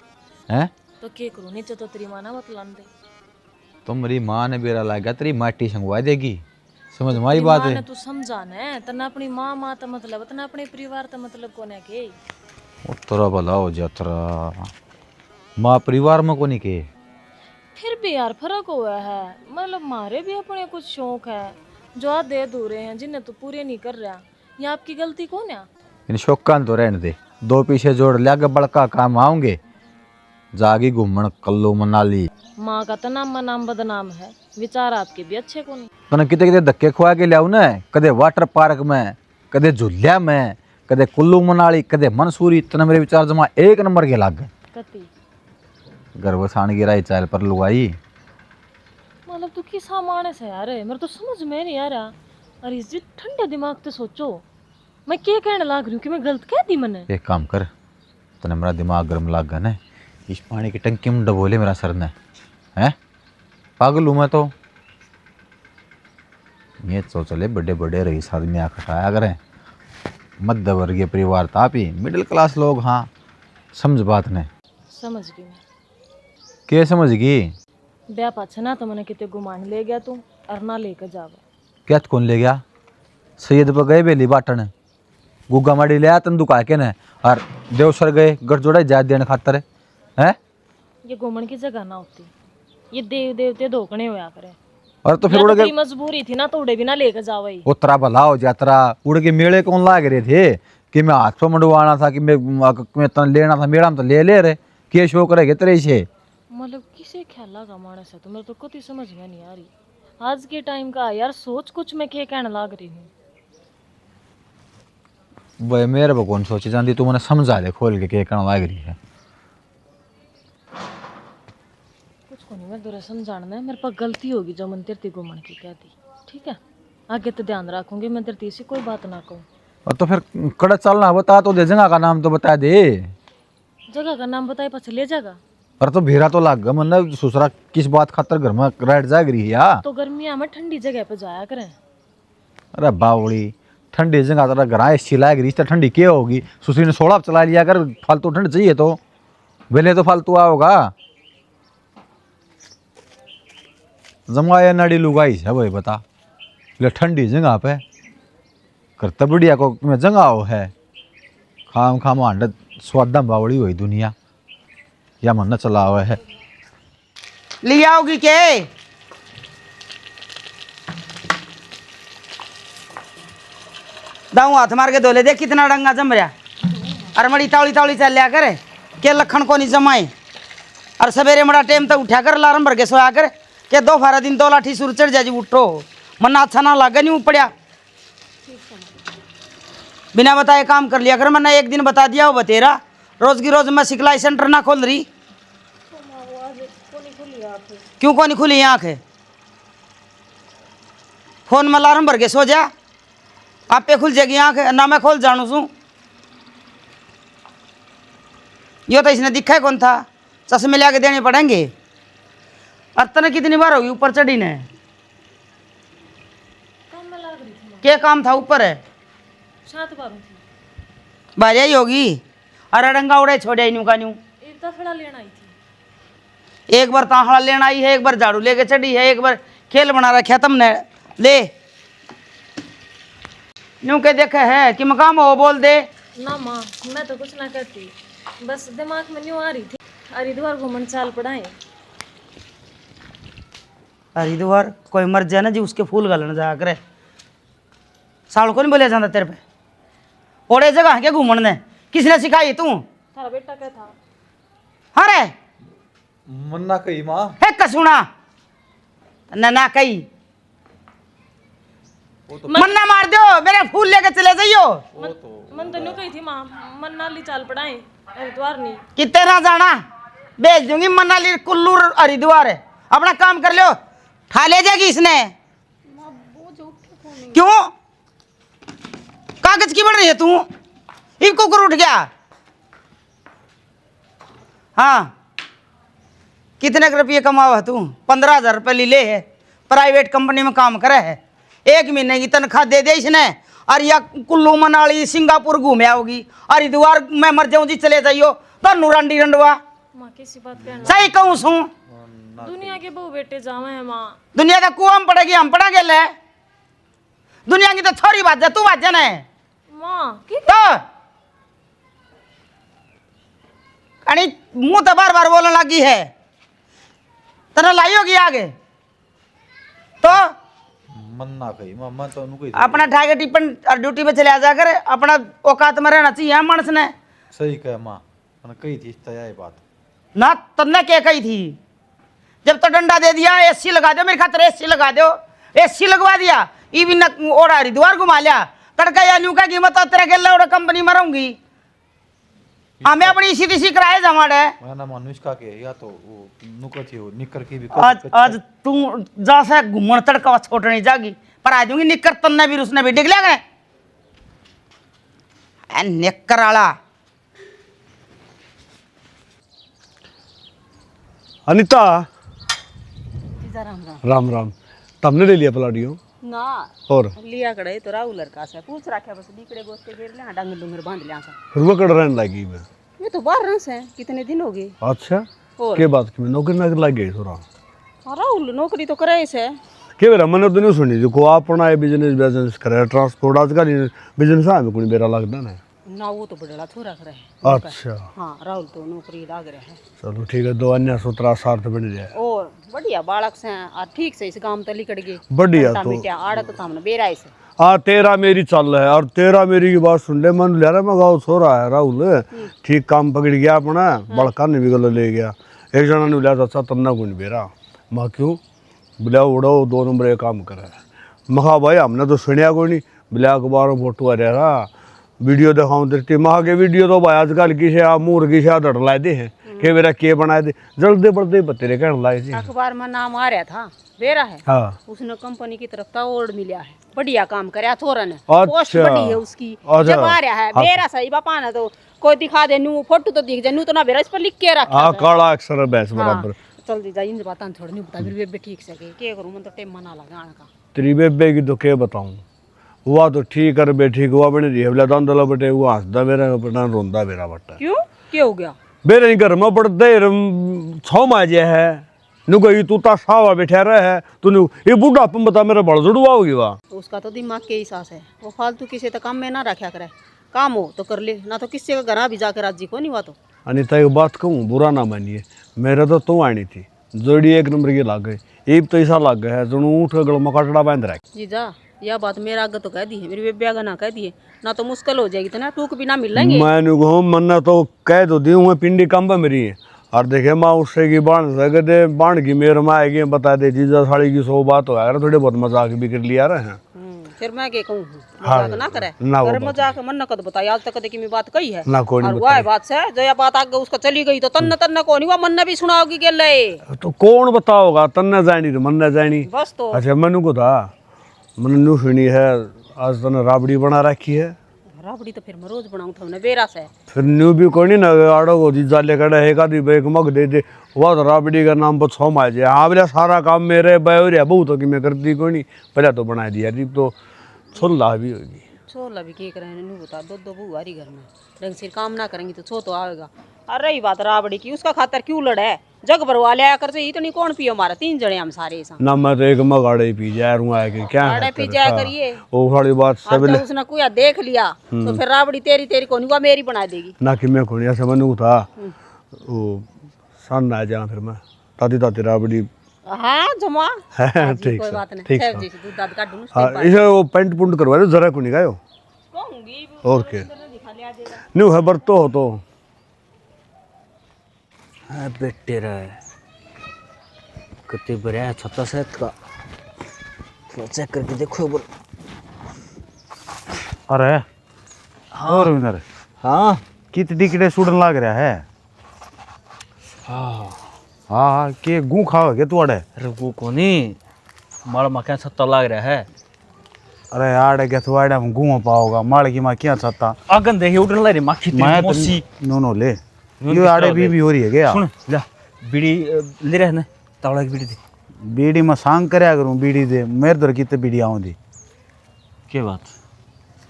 हैं? तो क्या करूँ, नीचे तो तेरी माँ ना बतलान दे। तो मेरी माँ ने बेरा लग गया, तेरी माटी संगवा देगी, समझ मारी बात है। तू समझा न, तना अपनी माँ तो मतलब, तना अपने परिवार तो मतलब कोने के। तोरा भला हो जातरा, माँ परिवार में को नहीं के। फिर भी यार फर्क हुआ है, मतलब मारे भी अपने कुछ शौक है जो आधे अधूरे हैं, जिन्हें तो पूरे नहीं कर रहा। ये आपकी गलती कौन है? इन शौकान तो रहने दे, 2 पीछे जोड़ लिया के बड़का काम आऊंगे, जागी घूमन कल्लू मनाली। माँ का तो नाम बदनाम है, विचार आपके भी अच्छे कौन। तने कितने कितने धक्के खुआ के लियाऊ न, कदे वाटर पार्क में, कदे झूलिया में, कदे कुल्लू मनाली, कदे मंसूरी, तना मेरे विचार जमा 1 नंबर के लाग गए। कति गर्भ साण गिराई चाल पर लुआई। मतलब तू किस मानस है यार, मेरे तो समझ में नहीं आ रहा। अरे इस ठंडे दिमाग से सोचो, मैं क्या कहने लाग रही हूँ कि मैं गलत कह दी मैंने। एक काम कर, तने मेरा दिमाग गर्म लाग गया न, इस पानी की टंकी में डबोले मेरा सर ने है, पागल हूँ मैं तो। ये सोच ले बड़े बड़े रईस आदमी आखटाया करें, मध्य वर्गीय परिवार था भी, मिडिल क्लास लोग। हाँ समझ बात ने। समझ गई मैं। क्या समझ गई? ब्याह पाछे ना तो मैंने कितने घुमान ले गया तू, और ना लेकर जावा। क्या कौन ले गया? सैयद पर गए बेली बाटन, गुग्गा माड़ी ले आया तन दुका के न, और देवसर गए गठजोड़ा जात देने खातर है। ये घूमन की जगह ना होती, ये देव देवते धोकने होया करे। और तो फिर या उड़ तो गए, तेरी मजबूरी थी ना, तो उड़े भी ना लेकर जावा ही। उतरा भला हो जातरा, उड़ के मेले कौन लाग रहे थे कि मैं हाथ पर मंडवाना था, कि मैं तन लेना था मेड़ा में, तो ले रहे के शौक रहे तेरे से। मतलब किसे ख्याल लगा मानस है, तो मेरे तो कुछ समझ में नहीं आ रही आज के टाइम का यार। सोच कुछ मैं क्या कहने लाग रही हूँ। वह मेरे को कौन सोची जाती, तू मैंने समझा दे खोल के कहना लाग रही है। कुछ को नहीं, मैं तुझे समझाना है, मेरे पास गलती होगी जो मैं तेरे घूमन की कह दी। ठीक है, आगे तो ध्यान रखूंगी, मैं तेरे से कोई बात ना कहूँ। और तो फिर कड़ा चलना बता तो दे, जगह का नाम तो बता दे। जगह का नाम बताए पास ले जाएगा। और तो भेरा तो लग गया, मतलब ससुरा किस बात खातर घर में राइट जाग रही है या? तो गर्मियाँ में ठंडी जगह पे जाया करें। अरे बावड़ी, ठंडी जगह तेरा घर एसी लाग रही, तो ठंडी क्या होगी? सुसरी ने 16 चला लिया कर, फालतू ठंड चाहिए तो वेले तो फालतू आओगा। जमाया नाड़ी लुगाई है भाई बता, ले ठंडी जगह पे करता बढ़िया को में जगह हो है, खाम खाम हांड स्वादम बावड़ी हुई दुनिया, या मन चला हुआ है। ले आओगी के? दाऊ हाथ मार के धोले देख कितना डंगा जम रहा। अरे मड़ी तावली तावली चल लिया करे के लखन को नहीं जमाए। और सवेरे मड़ा टाइम तक उठा कर अलार्म भर के सोया कर के दो फारा दिन तो लाठी सुर चढ़ जाए उठो मना अच्छा ना लगे नहीं पड़िया। बिना बताए काम कर लिया कर। मैंने एक दिन बता दिया हो बतेरा रोज की रोज मैं सिखलाई सेंटर ना खोल रही। क्यों को नहीं खुली आँख है? फोन में अलार्म भर के सो जा आप पे खुल जाएगी आँख ना मैं खोल जानू सू। यो तो इसने दिखा कौन था चश्मे ले आके देने पड़ेंगे। और तने कितनी बार होगी ऊपर चढ़ी ने? क्या काम था ऊपर है? 7 बार थी। बाजा ही होगी। अरे डंगा उड़े छोड़े न्यू का न्यू। एक दफड़ा लेना आई थी। एक बार ताहड़ा लेना आई है, एक बार झाड़ू लेके चढ़ी है, एक बार खेल बना रखा तुमने। ले न्यू के देखे है कि मकाम हो बोल दे ना माँ मैं तो कुछ ना करती, बस दिमाग में न्यू आ रही थी हरिद्वार घूमन चाल पड़ाए। हरिद्वार कोई मर जाए ना जी उसके फूल गलन जा करे। साल को नहीं बोलिया जाता तेरे पे। ओड़े जगह के घूमन ने किसने सिखाई तू? थारा बेटा क्या था? अरे मन्ना कही माँ है कसुना ना कही मन्ना मार दो मेरे फूल लेके चले जाइयो। मन तो न्यू कही थी माँ मन नाली चाल पड़ाए हरिद्वार नहीं। कितने ना जाना भेज दूंगी मनाली कुल्लू हरिद्वार है। अपना काम कर लो ठा ले जाएगी इसने। क्यों कागज की बन रही है तू? एक कुकुर उठ गया। हाँ कितने रुपये कमावा तू? 15,000 रुपये ले है प्राइवेट कंपनी में काम करे है। 1 महीने की तनख्वाह दे दे इसने और या कुल्लू मनाली सिंगापुर घूमे आओगी हरिद्वार मैं मर जाऊं जी चले जाइयो तो नूरांडी रंडवा। माँ किसी बात कहना सही कहूँ सू दुनिया के बहु बेटे जावे हैं माँ। दुनिया का कुआं में पड़ेगी हम पड़ा गेले। दुनिया की तो छोरी बात जा तू बात जाना है माँ की तो अरे मुंह तो बार बार बोलने लगी है तना लाई होगी आगे तो मन्ना कही माँ मैं तो उनको अपना ठाके टिप्पण और ड्यूटी पे चले जा कर अपना औकात में रहना चाहिए मानस ने। सही कह माँ मैंने कही थी इस यही बात ना तन्ने क्या कही थी? जब तो डंडा दे दिया एसी लगा दो मेरे खातर एसी लगा दो। एसी लगवा दिया ये भी न ओड़ा हरिद्वार घुमा लिया तड़का या न्यू का कीमत तेरे के ओड़ा कंपनी में रहूंगी हमें अपनी इसी तीसी कराए जमाड़े। मैं ना मनुष्य का के या तो वो नुकर थी वो निकर की भी आज तू जा से घूमन तड़का छोड़ नहीं जागी पर आ दूंगी निकर तन्ने भी उसने भी डिग लिया गए निकर आला। अनिता राम राम। राम राम तुमने ले लिया पलाडियो ना और लिया कड़े तो राहुल लड़का से पूछ रखा बस निकड़े गोस्ते घेर ले डंगर डुंगर बांध लिया सा। फिर वो कड़ रहने लगी मैं ये तो बाहर रंस है कितने दिन हो गए। अच्छा और के बात की मैं नौकरी ना लग गई थोड़ा हाँ, राहुल नौकरी तो करे से के बेरा मैंने तो नहीं सुनी जो को अपना है बिजनेस करे ट्रांसपोर्ट आजकल बिजनेस है कोई बेरा लगता ना ना वो तो बड़ा छोरा करे है। अच्छा हाँ राहुल तो नौकरी लाग रहा है। चलो ठीक है 2 अन्य सूत्रा सार्थ बन जाए और बढ़िया बालक से और ठीक से इस गांव तो लिकड़ गए बढ़िया तो बेटा आड़त तो हमने बेरा से आ तेरा मेरी चल है और तेरा मेरी की बात सुन ले मन ले रहा मैं गाँव सो रहा है राहुल ठीक काम पकड़ गया अपना बड़का ने भी गलो ले गया एक जना ने बोला अच्छा तन्ना को नहीं बेरा माँ क्यों बोला उड़ो 2 नंबर काम करे महा भाई हमने तो सुनिया कोई नहीं बोला अखबार फोटो आ रहा वीडियो दिखाऊं देखती महा के वीडियो तो भाई आजकल की से मूर की से डर लाए दे हैं के मेरा के बनाए दे जल्दी बढ़ते बतेरे कहने लाए थे अखबार में नाम आ रहा था बेरा है। हाँ उसने कंपनी की तरफ का ओर्ड मिला है बढ़िया काम करे थोड़ा ने पोस्ट अच्छा। बड़ी है उसकी अच्छा। जब आ रहा है बेरा सही बापा ना तो कोई दिखा दे नू फोटो तो दिख जाए नू तो ना बेरा इस पर लिख के रखा हाँ है। काला अक्षर भैंस बराबर चल दी जाए इन बात छोड़ नहीं बता फिर भी ठीक से के करूं मैं तो टाइम मना लगा आने का तेरी बेबे की तो क्या बताऊं हुआ तो ठीक कर बैठी हुआ बने रही बोला दंदला बटे वो हंसदा मेरा बटा रोंदा मेरा बटा क्यों क्या हो गया मेरे घर में पड़ते 6 माजे है नु गई तू ता सावा बैठा रहा है तूने ये बूढ़ा अपन बता मेरा बड़ जुड़वा होगी वाह उसका तो दिमाग के ही सास है वो फालतू किसी तो काम में ना रखा करे काम हो तो कर ले ना तो किसी का घर भी जाकर राजी को नहीं हुआ तो अनिता एक बात कहूँ बुरा ना मानिए मेरा तो तू आनी थी जोड़ी 1 नंबर की लाग गई एक तो ऐसा लग गया है जो ऊँट का गल में कटड़ा बांध रहा जीजा यह बात मेरा आगे तो कह दी है, मेरी बेबे आगे ना कह दी है, ना तो मुश्किल हो जाएगी, तो ना टूक भी ना मिलेंगे। मैंने कहो मन्ना तो कह दो दी हूँ पिंडी कम पे मेरी है। और देखे माँ उससे की बांध सके दे बांध की मेरे माँ आएगी बता दे जीजा साड़ी की 100 बात हो यार, थोड़े बहुत मजाक भी कर लिया रहे हैं। फिर मैं क्या कहूँ, मजाक ना करे अरे मजाक मन न कद बताई आज तक कभी की बात कही है ना कोई और नहीं वह बात से जो ये बात आगे उसका चली गई तो तन्ना तन्ना को नहीं, वो मन ने भी सुना होगी के ले तो कौन बताओगा तन्ने जानी तो मन न जानी। बस तो अच्छा मैंने को था मैंने न्यू सुनी है आज तने राबड़ी बना रखी है। राबड़ी तो फिर मैं रोज बनाऊं था उन्हें बेरा से फिर न्यू भी कोई नहीं ना आड़ो को जीजा लेकर एक आधी एक मग दे दे वह तो राबड़ी का नाम पर 100 मार जाए। हाँ बोले सारा काम मेरे बहरिया बहुत हो कि मैं करती कोई नहीं, पहले तो बना दिया जी तो छोला भी होगी। छोला भी क्या करें नहीं बता, दो बुआरी घर में ढंग से काम ना करेंगी तो छो तो आएगा। अरे रही बात राबड़ी की, उसका खातर क्यों लड़े, जग भरवा लिया कर से इतनी कौन पियो, हमारा 3 जने हम सारे ऐसा ना मैं तो एक मग आड़े पी जाए आके क्या आड़े पी जाया करिए। वो सारी बात सब तो उसने कुया देख लिया तो फिर राबड़ी तेरी तेरी को नहीं, वो मेरी बना देगी ना कि मैं खोनिया से मनु था वो सन आ जा फिर मैं ताती ताती राबड़ी। हाँ जमा ठीक कोई है बात नहीं, ठीक सेव है। जैसे दूध दाद काट दूं हाँ इसे वो पेंट पुंट करवा दो जरा को नहीं गायो कहूंगी और क्या न्यू है बरतो हो तो बेटे रहे कितने बड़ा है छत्ता सेहत का चेक करके देखो बोल। अरे और विनर हाँ कितनी टिकटे सुडन लाग रहा है। हाँ हाँ के गू खाओ के तू अड़े अरे वो कोनी माल मकान छत्ता लाग रहा है। अरे आड़े के तू आड़े हम गू पाओगा माल की माँ क्या छत्ता अगन देखे उठन लाई रे माखी तेरी मौसी नो ले ये आड़े भी हो रही है क्या। सुन ला बीड़ी ले रहे ना तावड़ा की बीड़ी दे बीड़ी में सांग करया करूँ बीड़ी दे मेरे दर कितने बीड़ी आऊँ दी क्या बात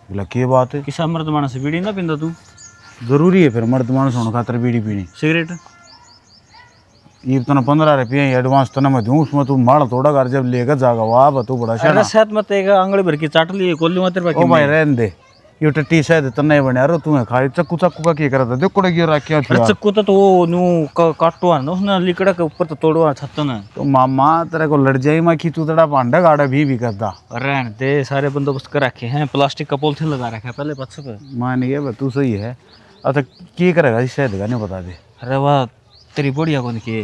बोला के बात है किसा मर्द मानस बीड़ी ना पींदा तू जरूरी है फिर मर्द मानस होने खातर बीड़ी पीनी। सिगरेट ये तना 15 रुपये एडवांस तना मैं दूँ उसमें तू माड़ थोड़ा घर जब लेकर जागा वाह तू बड़ा शाना। अरे सेहत मत एक आंगली भर के चाट लिए कोल्ली मत तेरे ओ भाई रहने दे ये टट्टी शायद तन्ने बने रो तू खाली चक्कू चक्कू का क्या करा था देखो गिर रहा क्या अरे चक्कू तो वो न्यू काटवा ना उसने लिकड़ा के ऊपर तो तोड़वा छत्ता ना तो मामा तेरे को लड़ जाई मैं खींचू तेरा भांडा गाड़ा भी करता। रहने दे सारे बंदोबस्त कर रखे हैं प्लास्टिक का पॉलिथीन लगा रखा है पहले पत्थर पे मान गया तू सही है। अच्छा क्या करेगा इस शायद का नहीं बता दे। अरे वाह तेरी बढ़िया कौन की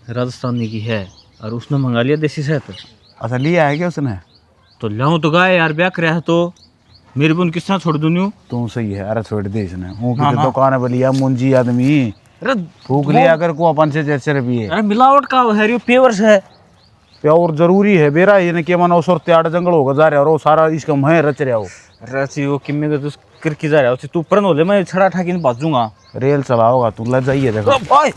राजस्थानी की है और उसने मंगा लिया देसी शहद। अच्छा लिया है क्या उसने तो लाऊं तो गाय यार ब्याह कर तो मेरी बन किस तरह छोड़ दूं न्यू। तू सही है अरे छोड़ दे इसने वो की दुकान पे लिया मुंजी आदमी अरे फूक लिया कर को 500 रुपये। अरे मिलावट का है ये पेवर्स है प्योर जरूरी है बेरा ये क्या मानो सौ त्याड़ जंगल होगा जा रहा और सारा इसका मैं रच रहा हो रसी वो किम्मे का तू करके जा रहा है तू ऊपर ले मैं छड़ा ठाकी बाजूंगा रेल चलाओगा तू लग जाइए देखो भाई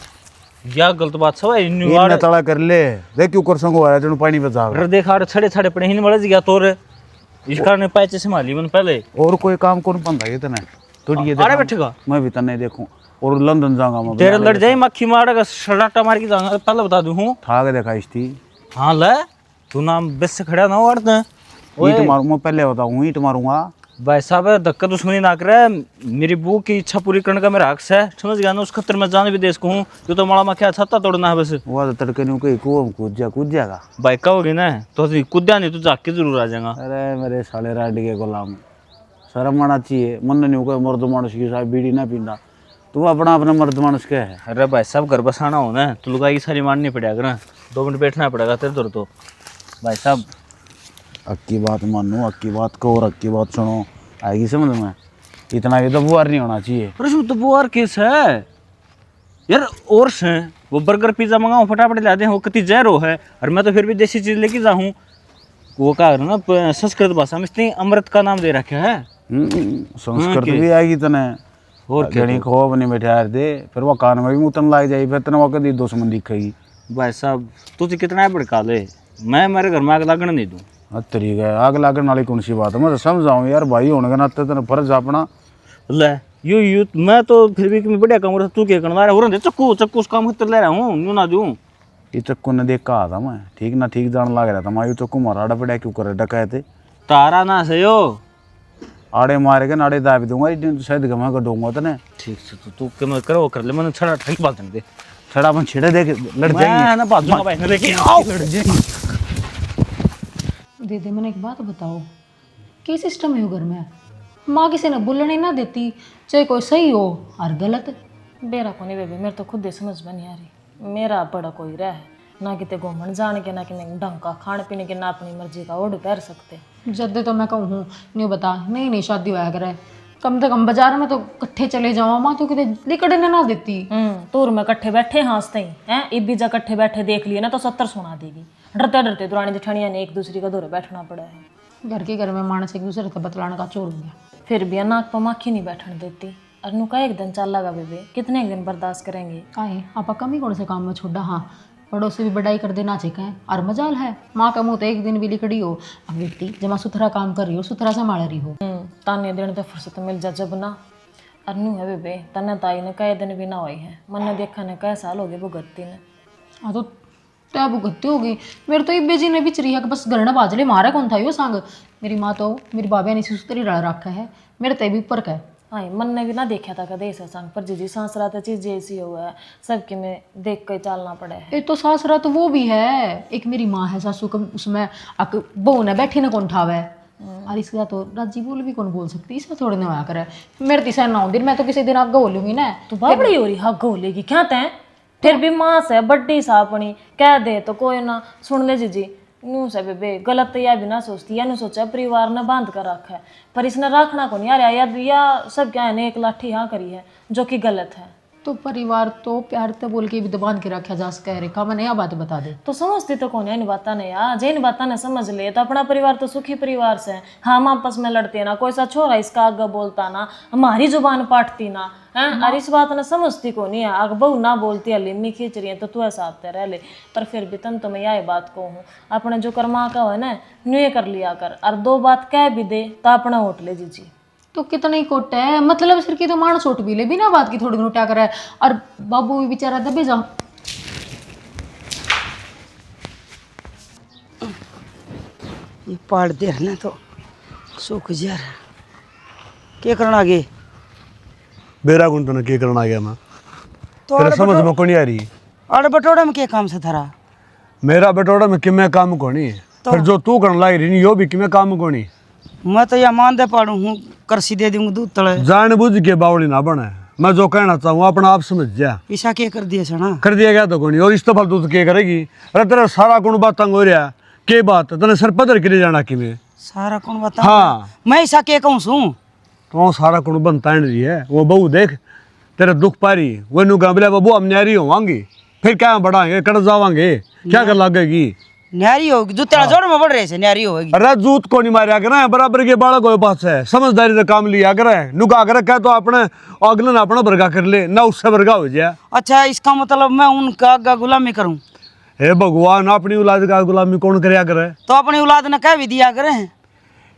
या गलत बात सब है इन्ने तड़ा कर ले देख क्यों कर संगो आया जनु पानी पे जाओ। अरे देखा अरे छड़े छड़े पड़े ही मर गया तोर इस कारण पैसे संभाली मन पहले और कोई काम कौन पंदा ये तने थोड़ी ये अरे बैठेगा मैं भी तने देखूं और लंदन जाऊंगा मैं तेरे लड़ जाए मक्खी मारेगा सड़ाटा मार के जाऊंगा पहले बता दूं हूं ठाक देखा इसती। हाँ ले तू नाम बेस से खड़ा ना वार्ड ईंट मारूं मैं पहले बताऊं ईंट मारूंगा भाई साहब धक्का दुश्मनी ना करे मेरी बू की इच्छा पूरी करने का मेरा हक है समझ गया ना उस खतर में जान भी देश को हूँ जो तो माड़ा मक्खिया छत्ता तोड़ना है बस वो तो तड़के नहीं कोई कुआं कूद जाएगा भाई कहोगे ना तो कूदा नहीं तो जाके जरूर आ जाएगा। अरे मेरे साले राड के गुलाम शर्म आना चाहिए मन नहीं कोई मर्द मानुस की साहब बीड़ी ना पींदा तू अपना अपना मर्द मानुस क्या है। अरे भाई साहब घर बसाना हो ना तो लुगाई की सारी मारनी पड़ेगा ना 2 मिनट बैठना पड़ेगा तेरे दूर तो भाई साहब अक्की बात मानो अक्की बात को और अक्की बात सुनो आएगी समझ में इतना भी तो बुआर नहीं होना चाहिए। अरे तो बुआर केस है यार और से वो बर्गर पिज्जा मंगाओ फटाफट ला दे वो कितनी जहरो है और मैं तो फिर भी देसी चीज लेके जाऊँ वो कहा ना संस्कृत भाषा में इतनी अमृत का नाम दे रखा है संस्कृत भी आएगी तने और खेड़ी खो नहीं बैठा दे फिर वो कान में भी मुतन लाग जाए फिर तेने वो कभी दुश्मन दिखेगी। भाई साहब तुझे कितना भड़का ले मैं मेरे घर में आग लागने नहीं दूँ। तरीका है आग लागने वाली कौन सी बात है मैं तो समझाऊँ यार भाई होने के नाते तेरा फर्ज अपना ले यू मैं तो फिर भी बढ़िया काम तू क्या करना रहा चक्कू चक्कू उस काम खतर ले रहा हूँ यूँ ना दूँ ये चक्कू ने देख कहा था मैं ठीक ना ठीक जान लग रहा था मैं चक्कू मारा आड़ा पड़ा क्यों करे डकाए थे तारा ना से यो आड़े मारे के नाड़े दाब दूंगा शायद मैं कटूंगा तो ठीक से तो तू क्या करो कर ले मैंने छड़ा ठंडी बात दे छड़ा अपन छिड़े देख लड़ जाएंगे ना बाजूंगा भाई लेके आओ दीदी मैंने एक बात बताओ क्या सिस्टम है घर में? माँ किसी ने बोलने ना देती, चाहे कोई सही हो और गलत। बेरा को नहीं बेबी, मेरे तो खुद ही समझ में नहीं आ रही। मेरा बड़ा कोई रह है ना, किते घूमन जाने के ना कि ढंग का खाने पीने के, ना अपनी मर्जी का ओढ़ पैर सकते। जब तो मैं कहूँ नहीं बता, नहीं शादी होया करे, कम से कम बाजार में तो इकट्ठे चले जाओ। माँ तो कितने लिकड़ने ना देती। तूर में इकट्ठे बैठे हंसते ही हैं, इब बीजा इकट्ठे बैठे देख लिए ना तो 70 सुना देगी। डरते डरते दुरानी जेठानिया ने एक दूसरे का दौरे बैठना पड़ा है। घर के घर में मानस एक दूसरे से बतलाने का चोर हो गया। फिर भी नाक पर माखी नहीं बैठने देती। अरनू का एक दिन चल लगा बेबे, कितने दिन बर्दाश्त करेंगे? आए आपा कमी कौन से काम में छोड़ा। हाँ, पड़ोसी भी बड़ाई कर देना चाहिए और मजाल है। माँ का मुँह तो एक दिन भी लिकड़ी हो, अब बेटी जमा सुथरा काम कर रही हो, सुथरा संभाल रही हो। ताने दिन तो फुर्सत मिल जा जब ना। अरनू है बेबे, तने ताई ने कई दिन भी ना हुई है, मन देखा ने कई साल हो गए भुगतती ने। हाँ तो त्या भुगतती होगी। मेरे तो इब्बे जी ने भी चरी है कि बस गरना बाजले मारा कौन था यो सांग। मेरी माँ तो मेरी बाबे ने सुस्तरी रल रखा है, मेरे ते भी ऊपर का है। हाँ, मन ने भी ना देखा था कदे ऐसा संग पर जीजी सांस रहा था चीज ऐसी हुआ है, सबके में देख कर चलना पड़ा है। एक तो सास रहा तो वो भी है, एक मेरी माँ है सासू का, उसमें बहू ने बैठी ना कौन ठावे। और इसका तो राजी बोल भी कौन बोल सकती, इसका थोड़ी ना होया करे। मेरे तीसरा 9 दिन मैं तो किसी दिन आग बोलूंगी ना। तू बाबड़ी हो रही हग होलेगी क्या तैं? फिर भी माँ से बड्डी सा अपनी कह दे तो कोई ना सुन ले जीजी। नू से बेबे गलत तो यह भी ना सोचती, या नू सोचा परिवार ने बांध कर रखा है, पर इसने रखना को नहीं आ रहा या सब क्या है एक लाठी हाँ करी है जो कि गलत है। तो परिवार तो प्यार तो बोल के भी तो बांध के रखा जा सके। रेखा मैंने यह बात बता दे तो समझती तो कौन है इन बात ने यार, जे इन बात ने समझ ले तो अपना परिवार तो सुखी परिवार से है। हम आपस में लड़ते ना, कोई सा छोरा इसका आगे बोलता ना, हमारी जुबान पाटती ना है। और इस बात ने समझती को नहीं है, आग बहू ना बोलती है लिन्नी खींच रही है तो तू ऐसा आते रह ले। पर फिर भी तन तो मैं यही बात को हूँ, अपने जो कर्मा का है ना न्यू कर लिया कर, और 2 बात कह भी दे तो अपना होट ले जीजी। तो कितना ही कोट है, मतलब सिर की तो माण सोट भी ले बिना बात की थोड़ी क्या करे। और बाबू भी बेचारा दबे जा। ये पाड़ दे ना तो सूख जा रहा। क्या करना आगे? बेरा गुण तो क्या करना आ गया मैं तो तेरे समझ में को नहीं आ रही। अरे बटोड़ा में क्या काम से थारा? मेरा बटोड़ा में कि मैं काम को नहीं, फिर जो तू करने लग रही यो भी कि मैं काम को नहीं। मैं तो यह मान दे पाड़ू हूँ, करसी दे दूंगा दूध तले। जान बुझ के बावली ना बने, मैं जो कहना चाहूँ अपना आप समझ जा। ईसा क्या कर दिया सना? कर दिया गया तो कोई, और इस तो फालतू तो क्या करेगी। अरे तेरा सारा गुण बात तंग हो रहा के बात तने सर पदर के लिए जाना कि मैं सारा कौन बता? हाँ मैं ईसा क्या कहूँ सू तो सारा गुण बनता रही है। वो बहू देख तेरे दुख पा रही, वो नु बोले बबू हम न्यारी होवांगी, फिर क्या बढ़ाएंगे कट जावांगे, क्या कर लगेगी? न्यारी होगी जो तेरा जोड़ में बढ़ रहे से न्यारी होगी। अरे जूत को नहीं मारिया करे, बराबर के बालक हो पास है, समझदारी से काम लिया करे। नुका कर क्या तो अपने अगले ना अपना वर्गा कर ले ना उससे वर्गा हो जाए। अच्छा इसका मतलब मैं उनका गुलामी करूं? हे भगवान, अपनी औलाद का गुलामी कौन करया करे? तो अपनी औलाद ने कह भी दिया करे।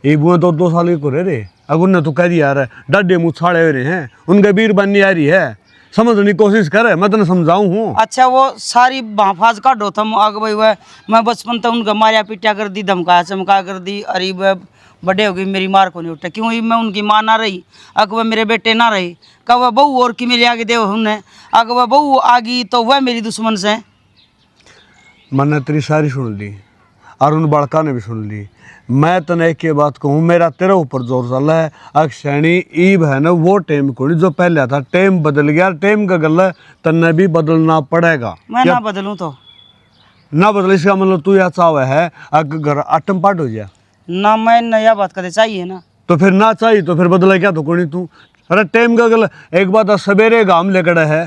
एक बुआ तो 2 साल के करे रे, अब उनने तो कह दिया रे डड्डे मुँह छाड़े हुए हैं, उनके वीर बननी आ रही है, समझने की कोशिश करे, मैं तेने समझाऊं हूँ। अच्छा वो सारी भाफाज काटो तुम आग भाई हुआ, मैं बचपन तक उनका मारिया पिटिया कर दी, धमकाया चमका कर दी। अरे वह बड़े हो गई मेरी मार को नहीं उठा, क्यों मैं उनकी माँ ना रही, अग वह मेरे बेटे ना रहे, कब वह बहू और कि मेरे आगे देव हमने, अग वह बहू आ गई तो वह मेरी दुश्मन से। मैंने तेरी सारी सुन ली और उन बड़का ने भी सुन ली। मैं तने एक के बात कहूँ, मेरा तेरे ऊपर जोर चला है। अक्षैणी ईब है ना वो टेम को नहीं जो पहले था, टेम बदल गया, टेम का गल है तन्ने भी बदलना पड़ेगा। मैं ना बदलूं तो ना बदल, इसका मतलब तू यह चाहे है अगर घर आटम पाट हो जाए ना, मैं नया बात करते चाहिए ना, तो फिर ना चाहिए तो फिर बदले क्या तो कोई तू। अरे टेम का गल एक बात सवेरे गाम लेकर है,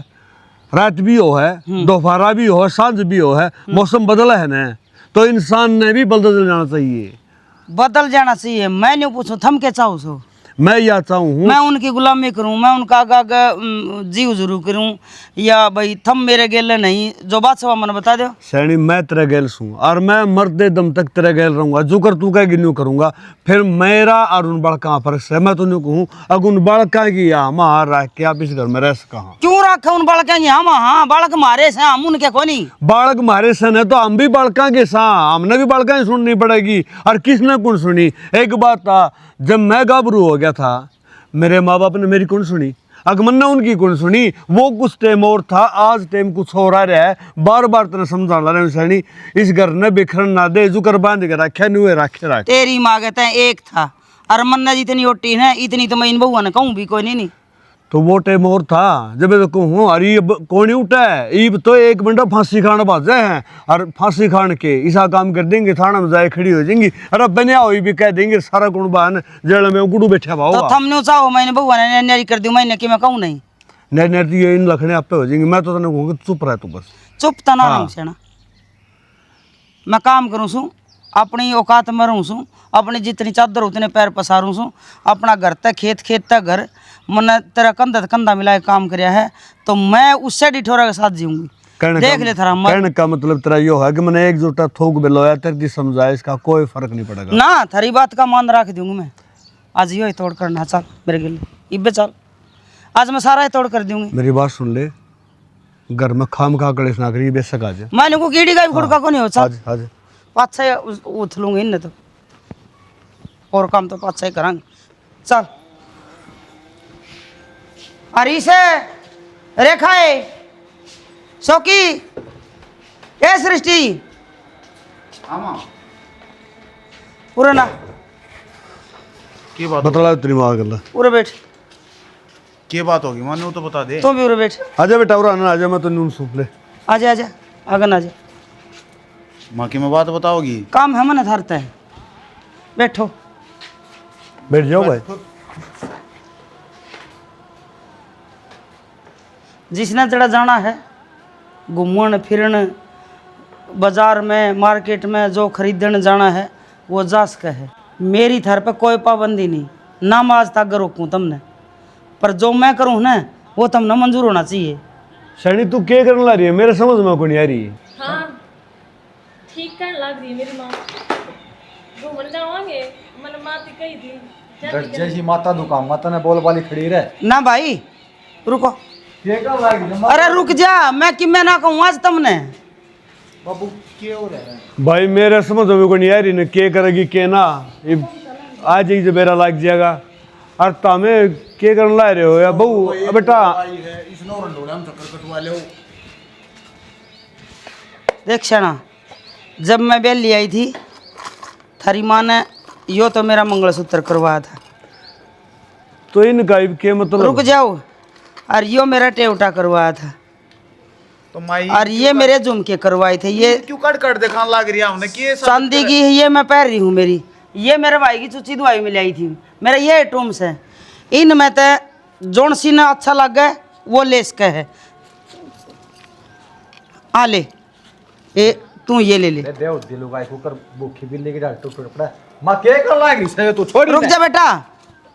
रात भी हो है, दोपहरा भी हो, सांझ भी हो है, मौसम बदला है ना, तो इंसान ने भी बदल जाना चाहिए। बदल जाना चाहिए। मैं नहीं पूछूं थम के चाहो सो, मैं यह चाहूँ मैं उनकी गुलामी करूं, मैं उनका आगे जीव जरूर करूं, या भाई थम मेरे गेले नहीं, जो बात सब मैंने बता दो। सैनी मैं तेरे गैल सूँ और मैं मरदे दम तक तेरे गैल रहूँगा, जो कर तू कहेगी न्यू करूँगा। फिर मेरा और उन बड़का फर्क है, मैं तो न्यू कहूँ अगर उन बड़का की मार रख के आप इस घर में रह सका। क्यों रखे उन बालका की? हम हाँ बालक मारे से, हम उनके को नहीं। बालक मारे सन है तो हम भी बालका के साथ, हमने भी बालका ही सुननी पड़ेगी। और किसने कौन सुनी? एक बात था, जब मैं गाभरू हो गया था मेरे माँ बाप ने मेरी कौन सुनी, अगमन ने उनकी कौन सुनी। वो कुछ टाइम और था, आज टाइम कुछ हो रहा है। बार बार तेने समझाना रहे सैनी, इस घर ने बिखरन ना दे, जो कर बांध के रखे नुए रखे रखे। तेरी माँ कहते हैं एक था और मन्ना जितनी ओटी है इतनी तो मैं इन बउआ ने कहूँ भी कोई नहीं। तो वो टाइम और था जब तो कहूँ अरे कौन उठा है ईब तो एक मिनट फांसी खाने बाजे हैं और फांसी खान के ऐसा काम कर देंगे थाना में जाए खड़ी हो जाएंगी। अरे बनिया हुई भी कह देंगे सारा कुण बहन जेल में गुड़ू बैठा हुआ तो थमने चाहो मैंने बउआ ने न्यारी कर दी मैंने कि मैं कहूँ नहीं। नहीं इन लखने आप पे हो जाएंगे। मैं तो तने कहूँगा चुप रह तू बस। चुप तो ना रहूँ सेना, मैं काम करूँ सू अपनी औकात में रहूँ सू, अपनी जितनी चादर उतने पैर पसारूँ सू, अपना घर तक खेत तक घर मैंने तेरा कंधा कंधा मिला के काम कराया है तो मैं उससे डिठोरा के साथ जीऊँगी। देख ले थारा कहने का मतलब तेरा यो है कि मैंने एकजुटा थोक बेलोया तेरी समझाया इसका कोई फर्क नहीं पड़ेगा ना। थारी बात का मान रख दूंगी मैं। आज यो ही तोड़ करना चल मेरे गिले इब्बे चल, आज मैं सारा ही तोड़ कर दूंगी। मेरी बात सुन ले, घर में खाम खा कलेश ना करी बेशक आज मैंने को कीड़ी का भी गुड़का को नहीं हो चल आज पाछा उठ लूंगी इन तो और काम तो पाछा ही करांगे चल। अरे से रेखा है सौकी ए सृष्टि पूरा ना की बात बतला तेरी माँ गल्ला पूरा बैठ की बात होगी मानो तो बता दे। तू भी पूरा बैठ। आजा बेटा और आना आजा मैं तो नून सूप ले आजा आजा आगन आजा। माँ की मैं बात बताओगी। काम है मन धरता है बैठो बैठ जाओ भाई। जिसने जड़ा जाना है घूमन फिरन बाजार में मार्केट में जो खरीदन जाना है वो जा सके है। मेरी थर पे कोई पाबंदी नहीं ना मैं आज तक रोकूँ तुमने, पर जो मैं करूँ ना वो तुमने मंजूर होना चाहिए। शनि तू क्या करने ला रही है मेरे समझ में को नहीं आ रही है। हाँ ठीक कहने लग रही है मेरी माँ। घूमने जावांगे मन माती कही थी जैसी माता दुकान माता ने बोल वाली खड़ी रहे ना भाई रुको, अरे रुक जा मैं कि मैं ना कहूँ आज तुमने। बाबू क्या हो रहा है भाई मेरे समझ में को नहीं आ रही ने क्या करेगी क्या ना ये आज ही जब मेरा लाग जाएगा और तामे क्या करने ला रहे हो या बहू बेटा देख क्षणा जब मैं बेली आई थी थारी माँ ने यो तो मेरा मंगलसूत्र करवाया था। तो इनका क्या मतलब रुक जाओ, और यो मेरा टेवटा करवाया था तो माई और ये मेरे झुमके करवाए थे। ये क्यों कट दिखाने लग रही है हमने कि चांदी की ये मैं पहन रही हूँ मेरी, ये मेरे भाई की चुची दवाई में लाई थी मेरा ये टूम्स है। इन में तो जोन सी ना अच्छा लग गया वो लेस का है। आ ले ए तू ये ले ले। देव दिलू गाय कुकर भूखी बिल्ली की डाल टुकड़ पड़ा मां के कर लागी से तू छोड़ रुक जा बेटा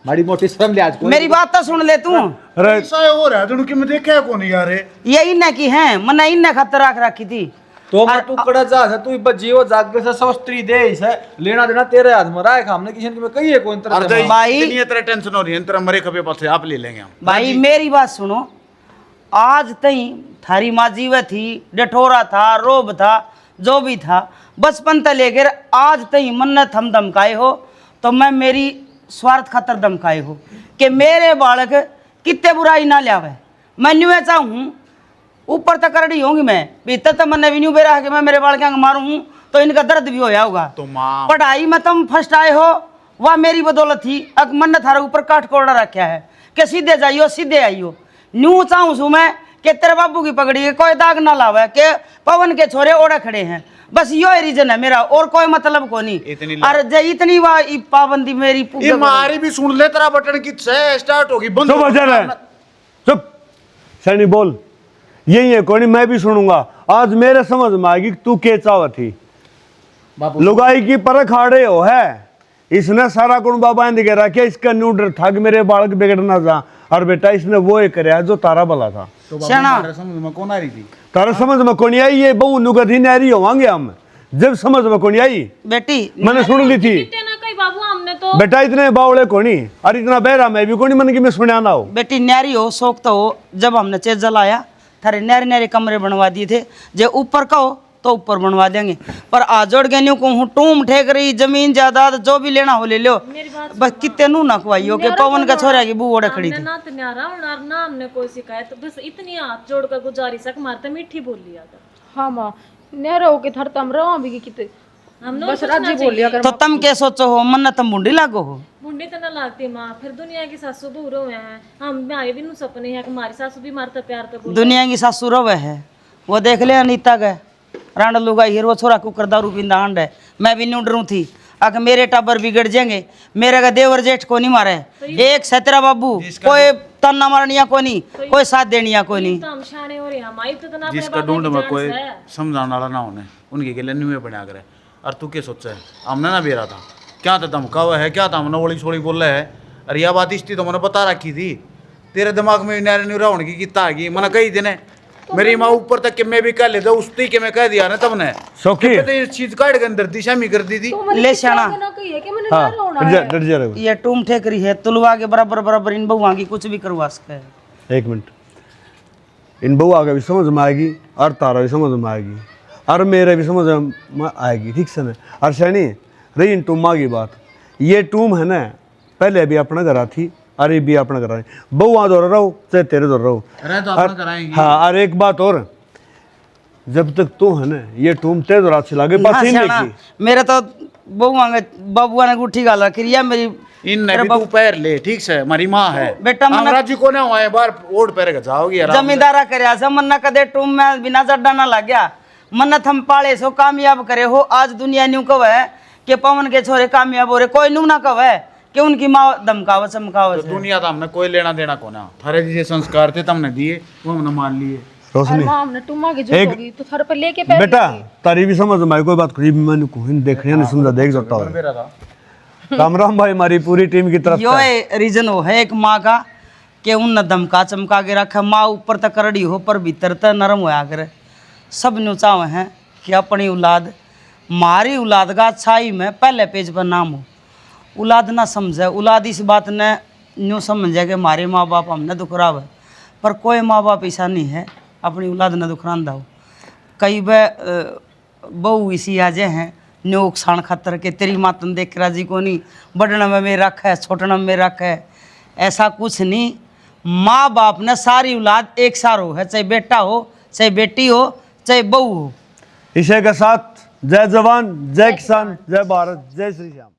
माड़ी मोटी शर्म ले आज को मेरी बात तो सुन ले तू। अरे ऐसा हो रहा है तुम कि मैं देखा है कौन यार ये इन्ने की है मना इन्ने खातर रख रखी थी। तो मैं टुकड़ा जा है तू बजीओ जाग से सवस्त्री दे है लेना देना तेरे हाथ में रहा है हमने किसी ने कही है कौन तरह अरे भाई इतनी तरह टेंशन हो रही है तेरा मरे खपे पास आप ले लेंगे हम। भाई मेरी बात सुनो, आज तई थारी माँ जीवे थी डठोरा था रोब था जो भी था बचपन से लेकर आज तई मन्नत हम धमकाए हो तो मैं मेरी स्वार्थ खातर धमकाए हो कि मेरे बालक कितने बुराई ना लियावे। मैं न्यू चाहूँ ऊपर तक करड़ी होंगी मैं भीतर तक मैंने भी न्यू बेरा है कि मैं मेरे बालक मारूँ तो इनका दर्द भी होया होगा। तो माँ पढ़ाई में तुम फर्स्ट आए हो वह मेरी बदौलत थी। अब मन थारा ऊपर काट कोड़ा रखा है कि सीधे जाइयो सीधे आइयो। न्यू चाहूँ सू मैं कि तेरे बाबू की पकड़ी है कोई दाग ना लावे के पवन के छोरे ओढ़े खड़े हैं बस यो रीजन है मेरा और कोई मतलब को नहीं। अरे जे इतनी पाबंदी मेरी ये मारी भी सुन ले तेरा बटन की स्टार्ट होगी बंद चुप अजर है चुप सैनी बोल यही है कोई मैं भी सुनूंगा। आज मेरे समझ में आएगी तू क्या चाह थी लुगाई की परख आड़े हो है इसने सारा गुण बाबा ने रहा क्या इसका न्यूडर था कि मेरे बालक बिगड़ना जा और बेटा इसने वो ही कराया जो तारा भला था। तो बाबा समझ में कौन आ रही थी तारा समझ में कौन आई ये बहु नुगधी नारी होवांगे हम जब समझ में कौन आई बेटी मैंने सुन ली थी ना कही बाबू हमने तो बेटा इतने बावड़े कोनी और इतना बहरा मैं भी कोनी मन की मैं सुना ना हो। बेटी न्यारी हो शौक तो हो जब हमने चेज जलाया थारे न्यारे न्यारे कमरे बनवा दिए थे जे ऊपर कहो तो ऊपर बनवा देंगे पर आजोड़ के न्यू को टूम ठेक रही जमीन जायदाद जो भी लेना हो ले लो बस कितने नू ना खुआइयो के पवन का छोरा की बू ओढ़े खड़ी थी ना तो न्यारा और ना हमने कोई शिकायत बस इतनी हाथ जोड़ कर गुजारिश है मारते मीठी बोली आता। हाँ माँ न्यारा होके थर तम रहा भी किते हम बस राजी बोलिया कर तो तुम क्या सोचो हो मन तुम बूढ़ी लागो हो मुंडी तो ना लागती माँ फिर दुनिया की सासू बूढ़ो हैं हम हमारे भी नु सपने हैं कि हमारी सासू भी मारता प्यार तो बोल दुनिया की सासू रवे है वो देख ले अनीता के रांड लुगा हीरो छोरा कुकर दारू पींदा हांड है मैं भी न्यू डरू थी अगर मेरे टाबर बिगड़ जाएंगे मेरे का देवर जेठ को नहीं मारे एक सतरा बाबू कोई तन्ना मारनिया को नहीं कोई साथ देनिया को नहीं तो हम शाने हो रहे हैं हमारी तो ना अपने जिसका बाप ढूंढ की में जान कोई से है। समझाने वाला ना होने उनके के लिए न्यू बना करे और तू क्या सोचा है हमने ना बेरा था क्या था धमका हुआ है क्या था हमने ओली छोड़ी बोल रहे है अरे यह बात इसकी तो मैंने बता रखी थी तेरे दिमाग में नैर न्यू रावण की कितना आ गई मैंने कही दिन मेरी माँ ऊपर तक कि मैं भी कह लेता उस के मैं कह दिया ना तुमने सौखी तो ये चीज काट के अंदर दिशा में कर दी थी ले शाना हाँ डर जा रहे ये टूम ठेकरी है तुलवा के बराबर बराबर इन बहुआ की कुछ भी करवा सके हो। एक मिनट इन बहू आगे भी समझ में आएगी और तारा भी समझ में आएगी और मेरे भी समझ में आएगी ठीक से ना और शैनी रही इन टूमा की बात ये टूम है ना पहले भी अपना घर थी अरे भी अपना घर बहू वहाँ दौड़ रहो चाहे तेरे दौड़ रहो अरे तो अपना कराएंगे हाँ और एक बात और जब तक तू है ना ये टूम तेरे दौड़ अच्छी लगे ना बस इन शाना, देखी मेरे तो बहुआ ने बबुआ ने गुठी गाल रखी है मेरी इन ने भी तू पैर ले ठीक से हमारी माँ है बेटा मन्ना- हमरा जी को ना हुआ है बार ओढ़ पैर के जाओगी आराम से। जमींदारा करे ऐसा मन्ना कदे टूम में बिना जड्डा ना लग गया मन्नत हम पाले सो कामयाब करे हो आज दुनिया न्यू कव है कि पवन के छोरे कामयाब हो रहे कोई नू ना कव है कि उनकी माँ धमकाव चमकाव तो दुनिया तो हमने कोई लेना देना को ना थारे जैसे संस्कार थे तुमने दिए वो हमने मान लिए रोशनी हमने टुम्मा की एक- होगी तो थर पे लेके बेटा तारी भी समझ में आई कोई बात करीब मैंने कोई देखने नहीं समझा देख सकता हूँ मेरा था राम राम भाई हमारी पूरी टीम की तरफ यो से रीजन हो है एक माँ का कि उन धमका चमका के रखा माँ ऊपर तक करड़ी हो पर भीतर तक नरम होया करे सब न्यू चाव हैं कि अपनी औलाद मारी औलाद का अच्छाई में पहले पेज पर नाम हो औलाद ना समझे औलाद इस बात ने न्यू समझे कि हमारे माँ बाप हमने दुखराव है पर कोई माँ बाप ऐसा नहीं है अपनी औलाद ने दुखरांदा हो कई वे बहू इसी आजे हैं न्यू उकसाण खातर के तेरी मातन देख राजी को नहीं बड़न में मेरा रख है छोटन में रख है ऐसा कुछ नहीं माँ बाप ने सारी औलाद एक सार हो है चाहे बेटा हो चाहे बेटी हो चाहे बहू हो इसे के साथ जय जवान जय किसान जय भारत जय श्री श्याम।